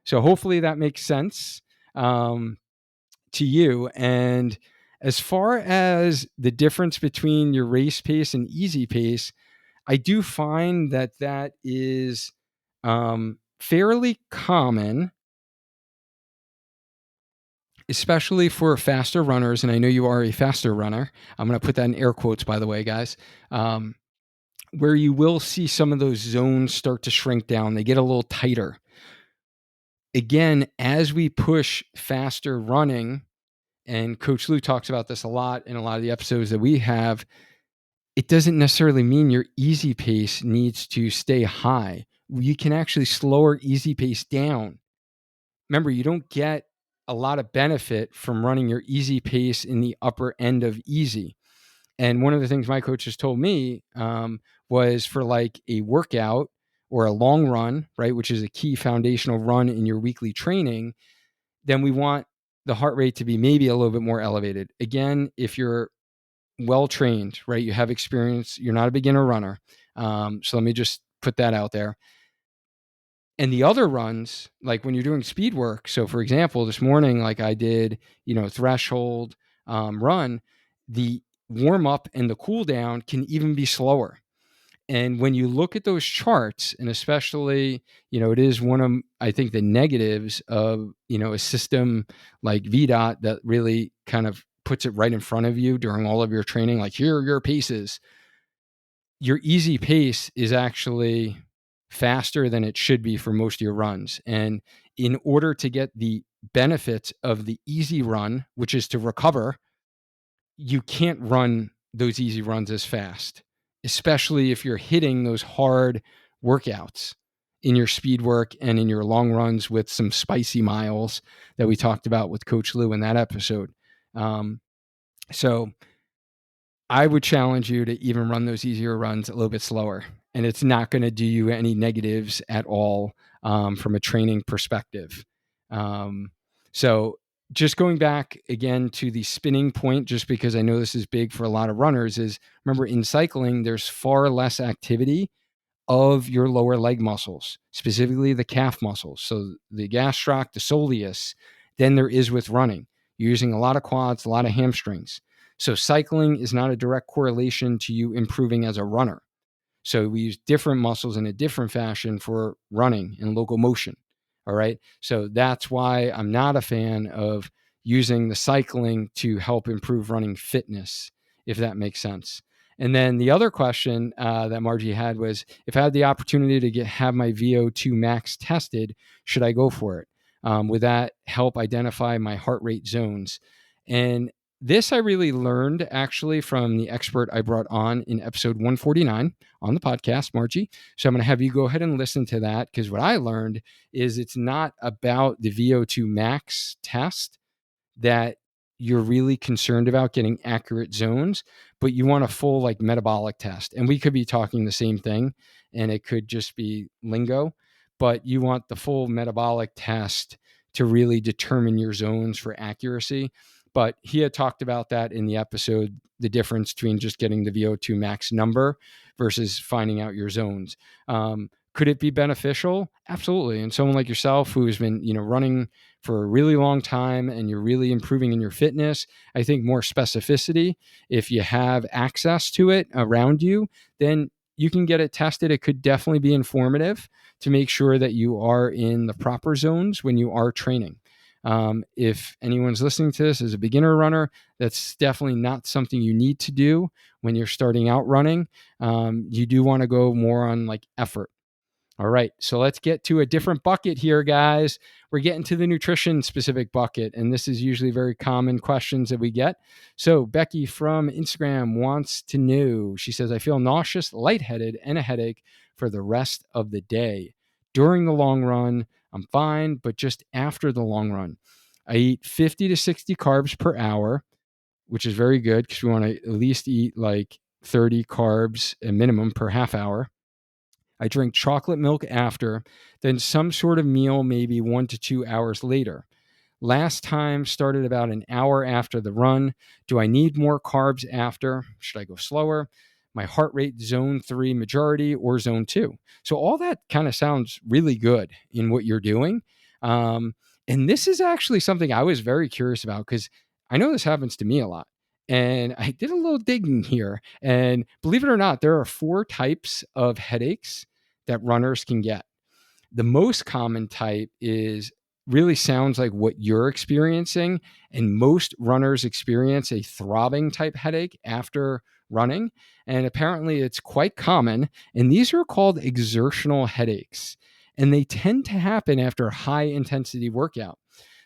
So hopefully that makes sense to you. And as far as the difference between your race pace and easy pace, I do find that that is fairly common, especially for faster runners. And I know you are a faster runner. I'm going to put that in air quotes, by the way, guys. Where you will see some of those zones start to shrink down. They get a little tighter. Again, as we push faster running and Coach Lou talks about this a lot in a lot of the episodes that we have, it doesn't necessarily mean your easy pace needs to stay high. You can actually slow our easy pace down. Remember, you don't get a lot of benefit from running your easy pace in the upper end of easy. And one of the things my coaches told me was for like a workout or a long run, right, which is a key foundational run in your weekly training, then we want the heart rate to be maybe a little bit more elevated. Again, if you're well trained, right, you have experience, you're not a beginner runner. So let me just put that out there. And the other runs, like when you're doing speed work. So for example, this morning, like I did, threshold run, the warm up and the cool down can even be slower. And when you look at those charts, and especially, it is one of, I think, the negatives of, a system like VDOT that really kind of puts it right in front of you during all of your training, like here are your paces. Your easy pace is actually faster than it should be for most of your runs. And in order to get the benefits of the easy run, which is to recover, you can't run those easy runs as fast, especially if you're hitting those hard workouts in your speed work and in your long runs with some spicy miles that we talked about with Coach Lou in that episode. So I would challenge you to even run those easier runs a little bit slower, and it's not going to do you any negatives at all from a training perspective. So just going back again to the spinning point, just because I know this is big for a lot of runners, is remember in cycling, there's far less activity of your lower leg muscles, specifically the calf muscles. So the gastroc, the soleus, than there is with running. You're using a lot of quads, a lot of hamstrings. So cycling is not a direct correlation to you improving as a runner. So we use different muscles in a different fashion for running and locomotion. All right. So that's why I'm not a fan of using the cycling to help improve running fitness, if that makes sense. And then the other question that Margie had was, if I had the opportunity to have my VO2 max tested, should I go for it? Would that help identify my heart rate zones? And this I really learned actually from the expert I brought on in episode 149 on the podcast, Margie. So I'm going to have you go ahead and listen to that, because what I learned is it's not about the VO2 max test that you're really concerned about getting accurate zones, but you want a full like metabolic test. And we could be talking the same thing and it could just be lingo, but you want the full metabolic test to really determine your zones for accuracy. But he had talked about that in the episode, the difference between just getting the VO2 max number versus finding out your zones. Could it be beneficial? Absolutely. And someone like yourself who has been, running for a really long time and you're really improving in your fitness, I think more specificity, if you have access to it around you, then you can get it tested. It could definitely be informative to make sure that you are in the proper zones when you are training. If anyone's listening to this as a beginner runner, that's definitely not something you need to do when you're starting out running. You do want to go more on like effort. All right, so let's get to a different bucket here, guys. We're getting to the nutrition specific bucket, and this is usually very common questions that we get. So Becky from Instagram wants to know, she says, I feel nauseous, lightheaded, and a headache for the rest of the day. During the long run, I'm fine, but just after the long run, I eat 50 to 60 carbs per hour, which is very good because we want to at least eat like 30 carbs a minimum per half hour. I drink chocolate milk after, then some sort of meal maybe 1 to 2 hours later. Last time started about an hour after the run. Do I need more carbs after? Should I go slower? My heart rate zone 3 majority or zone 2. So all that kind of sounds really good in what you're doing. And this is actually something I was very curious about because I know this happens to me a lot. And I did a little digging here. And believe it or not, there are 4 types of headaches that runners can get. The most common type is really sounds like what you're experiencing. And most runners experience a throbbing type headache after running. And apparently it's quite common. And these are called exertional headaches. And they tend to happen after a high intensity workout.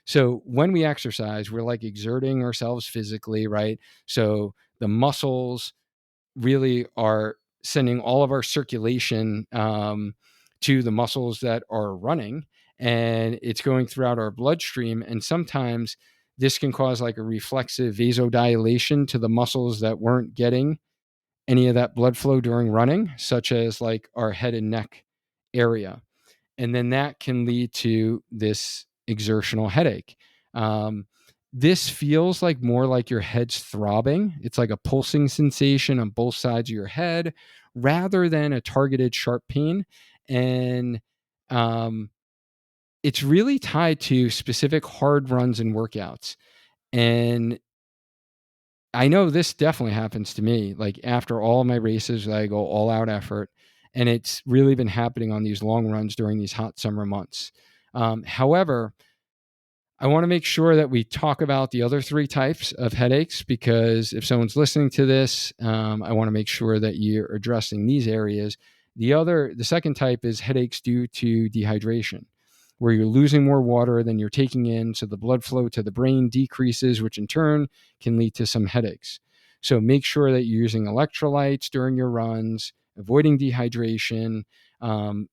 So when we exercise, we're like exerting ourselves physically, right? So the muscles really are sending all of our circulation to the muscles that are running, and it's going throughout our bloodstream. And sometimes this can cause like a reflexive vasodilation to the muscles that weren't getting any of that blood flow during running, such as like our head and neck area. And then that can lead to this exertional headache. Um, this feels like more like your head's throbbing. It's like a pulsing sensation on both sides of your head rather than a targeted sharp pain. And um, it's really tied to specific hard runs and workouts. And I know this definitely happens to me. Like after all of my races, I go all out effort, and it's really been happening on these long runs during these hot summer months. However, I want to make sure that we talk about the other three types of headaches, because if someone's listening to this, I want to make sure that you're addressing these areas. The second type is headaches due to dehydration, where you're losing more water than you're taking in. So the blood flow to the brain decreases, which in turn can lead to some headaches. So make sure that you're using electrolytes during your runs, avoiding dehydration.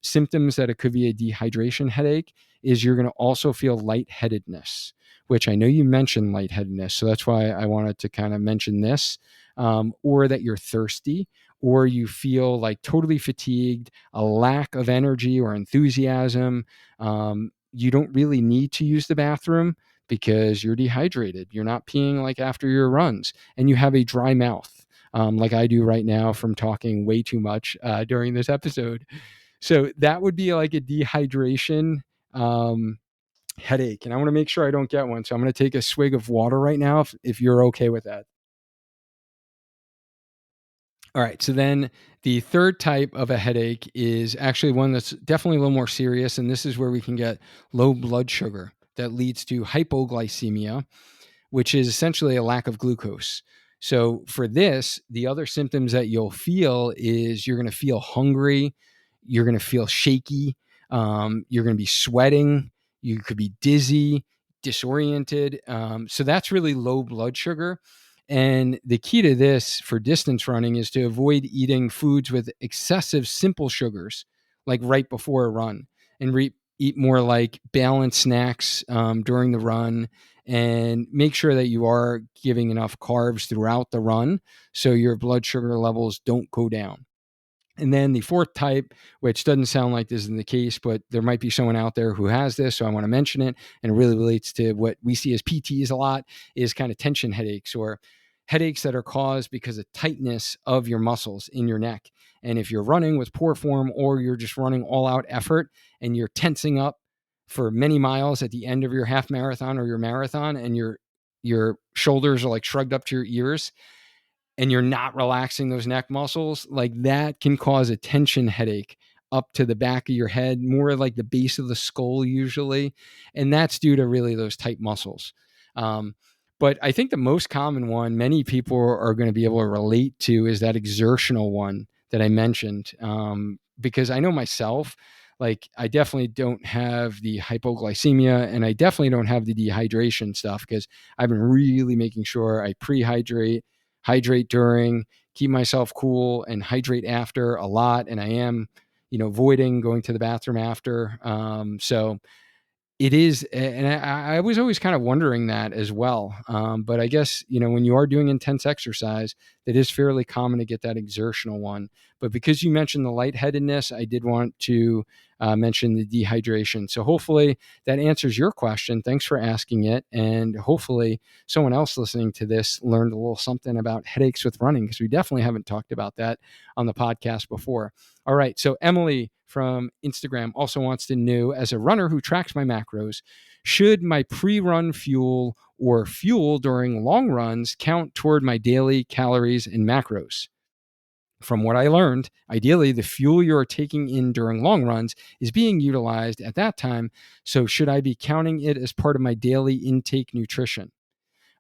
Symptoms that it could be a dehydration headache is you're going to also feel lightheadedness, which I know you mentioned lightheadedness. So that's why I wanted to kind of mention this, or that you're thirsty, or you feel like totally fatigued, a lack of energy or enthusiasm. You don't really need to use the bathroom because you're dehydrated. You're not peeing like after your runs, and you have a dry mouth, like I do right now from talking way too much during this episode. So that would be like a dehydration um, headache. And I want to make sure I don't get one. So I'm going to take a swig of water right now if you're okay with that. All right. So then the third type of a headache is actually one that's definitely a little more serious. And this is where we can get low blood sugar that leads to hypoglycemia, which is essentially a lack of glucose. So for this, the other symptoms that you'll feel is you're going to feel hungry, you're going to feel shaky, you're going to be sweating, you could be dizzy, disoriented. So that's really low blood sugar. And the key to this for distance running is to avoid eating foods with excessive simple sugars, like right before a run, and eat more like balanced snacks during the run, and make sure that you are giving enough carbs throughout the run so your blood sugar levels don't go down. And then the fourth type, which doesn't sound like this is the case, but there might be someone out there who has this, so I want to mention it, and it really relates to what we see as PTs a lot, is kind of tension headaches, or headaches that are caused because of tightness of your muscles in your neck. And if you're running with poor form, or you're just running all out effort and you're tensing up for many miles at the end of your half marathon or your marathon, and your shoulders are like shrugged up to your ears, and you're not relaxing those neck muscles, like that can cause a tension headache up to the back of your head, more like the base of the skull usually. And that's due to really those tight muscles. But I think the most common one many people are going to be able to relate to is that exertional one that I mentioned. Because I know myself, like I definitely don't have the hypoglycemia, and I definitely don't have the dehydration stuff, because I've been really making sure I pre-hydrate, hydrate during, keep myself cool, and hydrate after a lot. And I am, avoiding going to the bathroom after. So it is, and I was always kind of wondering that as well. But I guess, when you are doing intense exercise, it is fairly common to get that exertional one. But because you mentioned the lightheadedness, I did want to mention the dehydration. So hopefully that answers your question. Thanks for asking it. And hopefully someone else listening to this learned a little something about headaches with running, because we definitely haven't talked about that on the podcast before. All right. So Emily from Instagram also wants to know, as a runner who tracks my macros, should my pre-run fuel or fuel during long runs count toward my daily calories and macros? From what I learned, ideally the fuel you're taking in during long runs is being utilized at that time. So should I be counting it as part of my daily intake nutrition?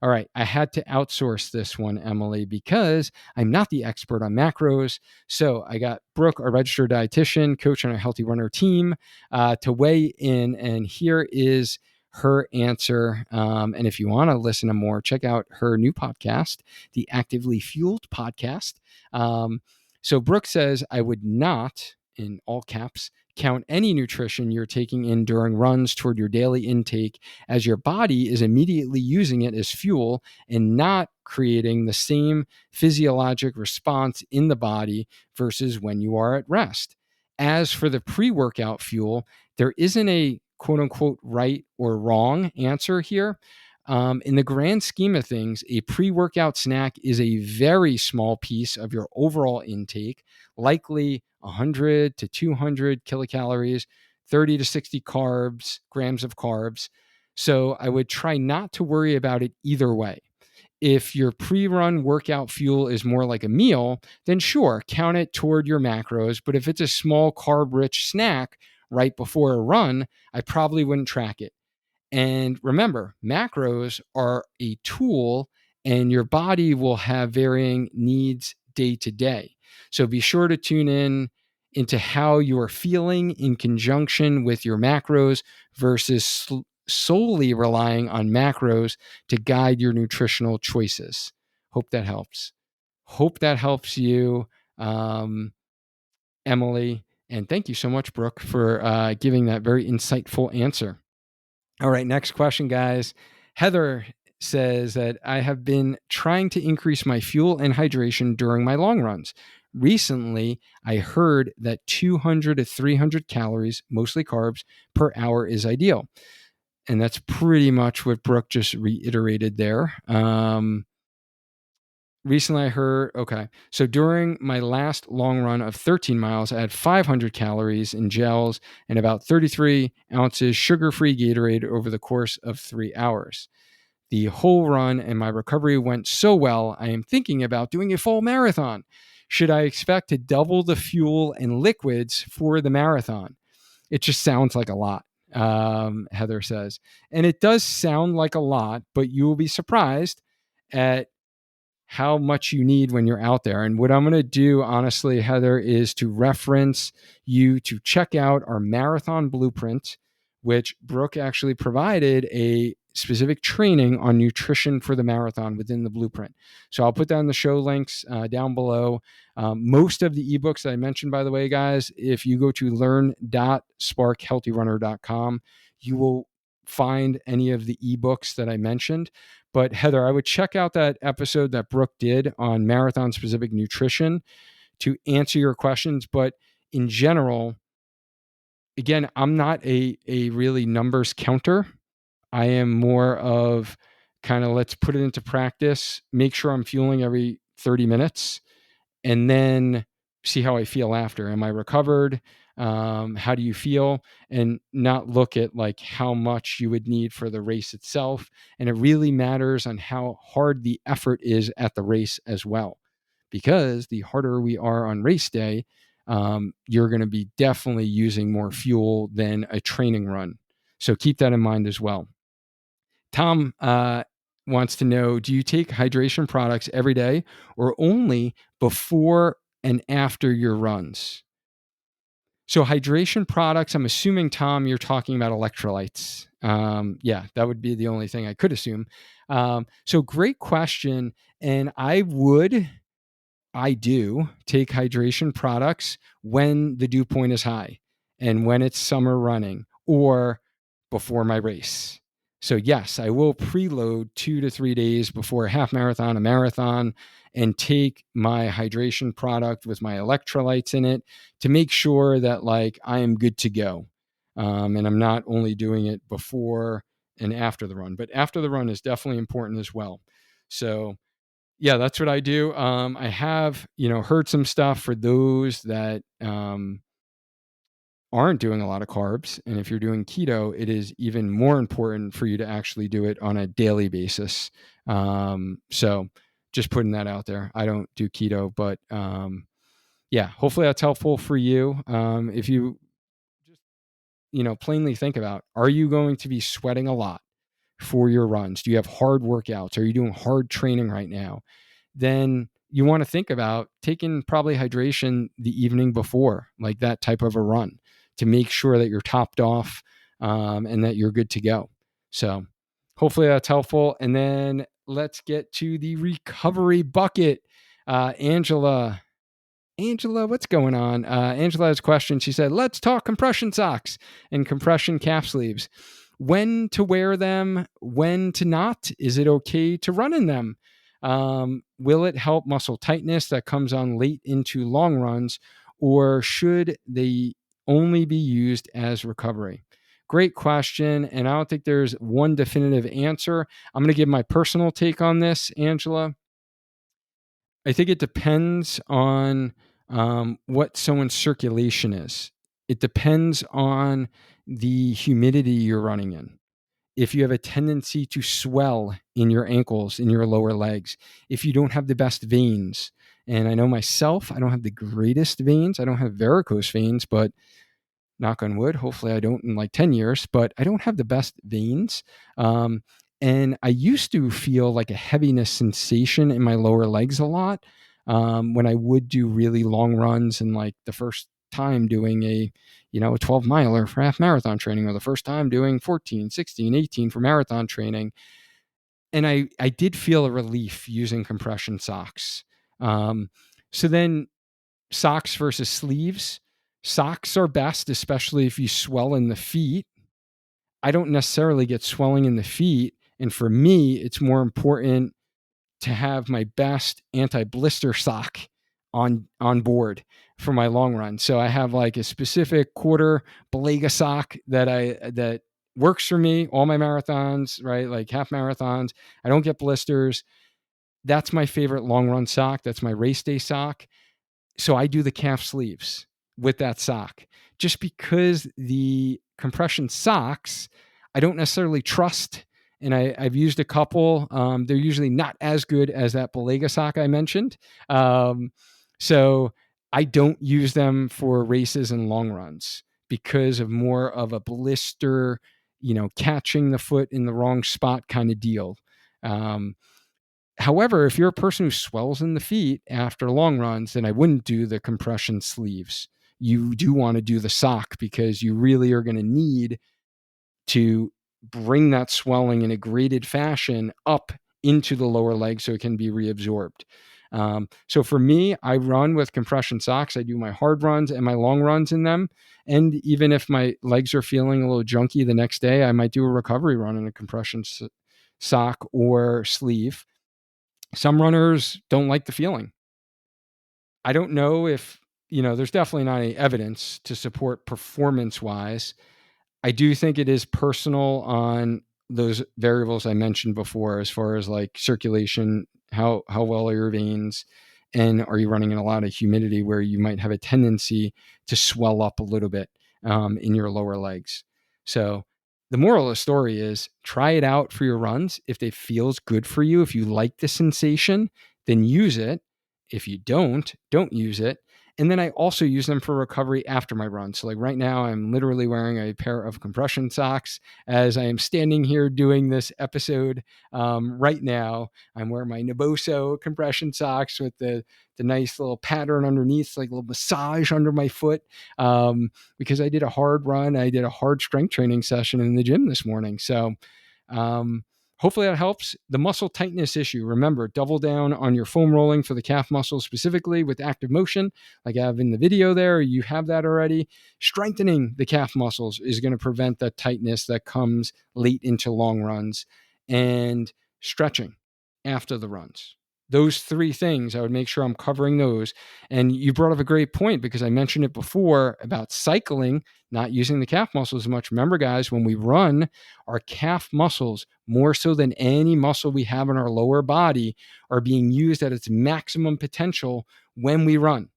All right, I had to outsource this one, Emily, because I'm not the expert on macros. So I got Brooke, our registered dietitian, coach on our Healthy Runner team, to weigh in. And here is her answer. And if you want to listen to more, check out her new podcast, the Actively Fueled podcast. So Brooke says, I would not, in all caps, count any nutrition you're taking in during runs toward your daily intake, as your body is immediately using it as fuel and not creating the same physiologic response in the body versus when you are at rest. As for the pre-workout fuel, there isn't a quote unquote right or wrong answer here. In the grand scheme of things, a pre-workout snack is a very small piece of your overall intake, likely 100 to 200 kilocalories, 30 to 60 grams of carbs. So I would try not to worry about it either way. If your pre-run workout fuel is more like a meal, then sure, count it toward your macros. But if it's a small carb-rich snack right before a run, I probably wouldn't track it. And remember, macros are a tool, and your body will have varying needs day to day. So be sure to tune in into how you are feeling in conjunction with your macros versus solely relying on macros to guide your nutritional choices. Hope that helps. Hope that helps you, Emily. And thank you so much, Brooke, for giving that very insightful answer. All right, next question, guys. Heather says that I have been trying to increase my fuel and hydration during my long runs. Recently, I heard that 200 to 300 calories, mostly carbs, per hour is ideal. And that's pretty much what Brooke just reiterated there. Recently I heard, okay, so during my last long run of 13 miles, I had 500 calories in gels and about 33 ounces sugar-free Gatorade over the course of 3 hours. The whole run and my recovery went so well, I am thinking about doing a full marathon. Should I expect to double the fuel and liquids for the marathon? It just sounds like a lot, Heather says. And it does sound like a lot, but you will be surprised at how much you need when you're out there. And what I'm going to do, honestly, Heather, is to reference you to check out our marathon blueprint, which Brooke actually provided a specific training on nutrition for the marathon within the blueprint. So I'll put that in the show links down below. Most of the ebooks that I mentioned, by the way, guys, if you go to learn.sparkhealthyrunner.com, you will find any of the ebooks that I mentioned. But Heather, I would check out that episode that Brooke did on marathon specific nutrition to answer your questions. But in general, again, I'm not a really numbers counter. I am more of kind of let's put it into practice, make sure I'm fueling every 30 minutes, and then see how I feel after. Am I recovered? How do you feel? And not look at like how much you would need for the race itself. And it really matters on how hard the effort is at the race as well. Because the harder we are on race day, you're going to be definitely using more fuel than a training run. So keep that in mind as well. Tom wants to know, do you take hydration products every day or only before and after your runs? So hydration products, I'm assuming, Tom, you're talking about electrolytes. Yeah, that would be the only thing I could assume. So great question. And I do take hydration products when the dew point is high and when it's summer running or before my race. So yes, I will preload 2 to 3 days before a half marathon, a marathon, and take my hydration product with my electrolytes in it to make sure that like I am good to go. And I'm not only doing it before and after the run, but after the run is definitely important as well. So yeah, that's what I do. I have, heard some stuff for those that aren't doing a lot of carbs. And if you're doing keto, it is even more important for you to actually do it on a daily basis. So just putting that out there. I don't do keto, but yeah, hopefully that's helpful for you. If you just, plainly think about, are you going to be sweating a lot for your runs? Do you have hard workouts? Are you doing hard training right now? Then you want to think about taking probably hydration the evening before, like that type of a run, to make sure that you're topped off and that you're good to go. So hopefully that's helpful. And then let's get to the recovery bucket. Angela, what's going on? Angela has a question. She said, let's talk compression socks and compression calf sleeves. When to wear them, when to not? Is it okay to run in them? Will it help muscle tightness that comes on late into long runs, or should they only be used as recovery? Great question. And I don't think there's one definitive answer. I'm going to give my personal take on this, Angela. I think it depends on what someone's circulation is. It depends on the humidity you're running in. If you have a tendency to swell in your ankles, in your lower legs, if you don't have the best veins, and I know myself, I don't have the greatest veins. I don't have varicose veins, but knock on wood, hopefully I don't in like 10 years, but I don't have the best veins. And I used to feel like a heaviness sensation in my lower legs a lot when I would do really long runs, and like the first time doing a 12 miler for half marathon training, or the first time doing 14, 16, 18 for marathon training. And I did feel a relief using compression socks. So then socks versus sleeves. Socks are best, especially if you swell in the feet. I don't necessarily get swelling in the feet. And for me, it's more important to have my best anti-blister sock on board for my long run. So I have like a specific quarter Belega sock that works for me, all my marathons, right? Like half marathons. I don't get blisters. That's my favorite long run sock. That's my race day sock. So I do the calf sleeves with that sock, just because the compression socks I don't necessarily trust. And I've used a couple. They're usually not as good as that Belega sock I mentioned. So I don't use them for races and long runs because of more of a blister, catching the foot in the wrong spot kind of deal. However, if you're a person who swells in the feet after long runs, then I wouldn't do the compression sleeves. You do want to do the sock, because you really are going to need to bring that swelling in a graded fashion up into the lower leg so it can be reabsorbed. So for me, I run with compression socks. I do my hard runs and my long runs in them. And even if my legs are feeling a little junky the next day, I might do a recovery run in a compression sock or sleeve. Some runners don't like the feeling. I don't know if, there's definitely not any evidence to support performance wise. I do think it is personal on those variables I mentioned before, as far as like circulation, how well are your veins, and are you running in a lot of humidity where you might have a tendency to swell up a little bit in your lower legs. So the moral of the story is, try it out for your runs. If it feels good for you, if you like the sensation, then use it. If you don't use it. And then I also use them for recovery after my run. So like right now, I'm literally wearing a pair of compression socks as I am standing here doing this episode. Right now, I'm wearing my Naboso compression socks with the nice little pattern underneath, like a little massage under my foot, because I did a hard run. I did a hard strength training session in the gym this morning. So hopefully that helps. The muscle tightness issue, remember, double down on your foam rolling for the calf muscle, specifically with active motion, like I have in the video there. You have that already. Strengthening the calf muscles is going to prevent that tightness that comes late into long runs, and stretching after the runs. Those three things, I would make sure I'm covering those. And you brought up a great point, because I mentioned it before about cycling, not using the calf muscles as much. Remember, guys, when we run, our calf muscles, more so than any muscle we have in our lower body, are being used at its maximum potential when we run.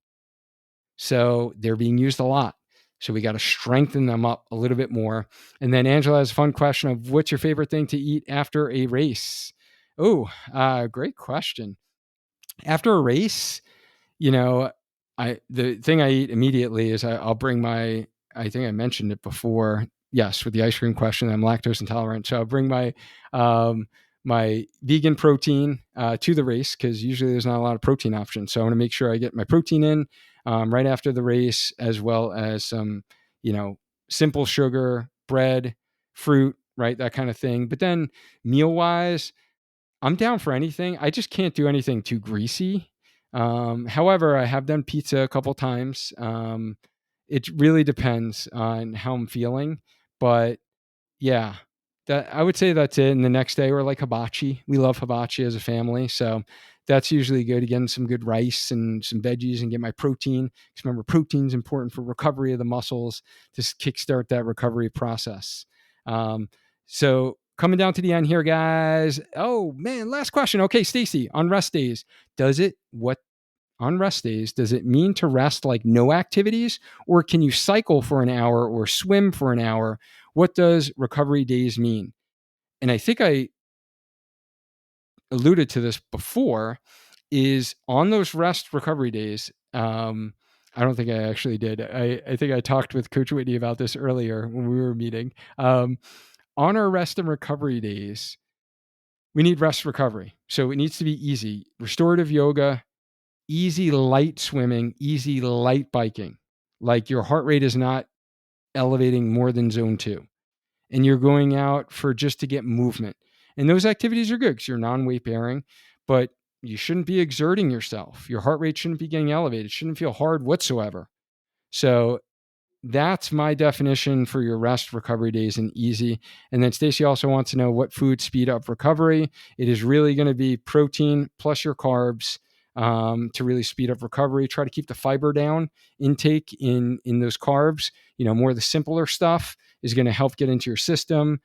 So they're being used a lot. So we got to strengthen them up a little bit more. And then Angela has a fun question of, what's your favorite thing to eat after a race? Oh, great question. After a race, the thing I eat immediately is I'll bring I think I mentioned it before. Yes, with the ice cream question, I'm lactose intolerant. So I'll bring my vegan protein to the race, because usually there's not a lot of protein options. So I want to make sure I get my protein in right after the race, as well as some, simple sugar, bread, fruit, right? That kind of thing. But then meal wise, I'm down for anything. I just can't do anything too greasy. However, I have done pizza a couple times. It really depends on how I'm feeling, but yeah, that I would say that's it. And the next day we're like hibachi. We love hibachi as a family. So that's usually good. Again, some good rice and some veggies and get my protein. Because remember, protein's important for recovery of the muscles to kickstart that recovery process. So coming down to the end here, guys. Oh man, last question. Okay, Stacy, on rest days, on rest days, does it mean to rest like no activities, or can you cycle for an hour or swim for an hour? What does recovery days mean? And I think I alluded to this before, is on those rest recovery days. I don't think I actually did. I think I talked with Coach Whitney about this earlier when we were meeting. On our rest and recovery days, we need rest recovery. So it needs to be easy. Restorative yoga, easy light swimming, easy light biking. Like your heart rate is not elevating more than zone 2. And you're going out for just to get movement. And those activities are good because you're non-weight bearing, but you shouldn't be exerting yourself. Your heart rate shouldn't be getting elevated. It shouldn't feel hard whatsoever. So that's my definition for your rest recovery days and easy. And then Stacy also wants to know what foods speed up recovery. It is really going to be protein plus your carbs to really speed up recovery. Try to keep the fiber down intake in those carbs. More of the simpler stuff is going to help get into your system,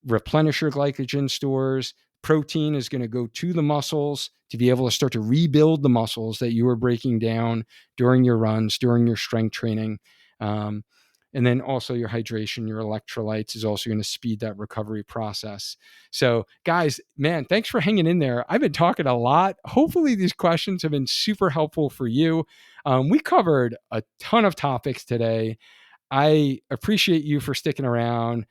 replenish your glycogen stores. Protein is going to go to the muscles to be able to start to rebuild the muscles that you were breaking down during your runs, during your strength training. And then also your hydration, your electrolytes is also going to speed that recovery process. So guys, man, thanks for hanging in there. I've been talking a lot. Hopefully these questions have been super helpful for you. We covered a ton of topics today. I appreciate you for sticking around.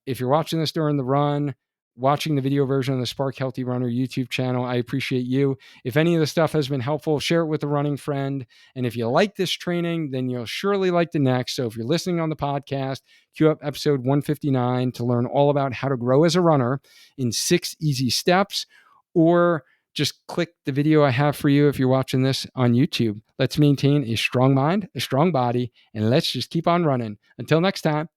If you're watching this during the run, watching the video version of the Spark Healthy Runner YouTube channel, I appreciate you. If any of the stuff has been helpful, share it with a running friend. And if you like this training, then you'll surely like the next. So if you're listening on the podcast, queue up episode 159 to learn all about how to grow as a runner in 6 easy steps, or just click the video I have for you if you're watching this on YouTube. Let's maintain a strong mind, a strong body, and let's just keep on running. Until next time.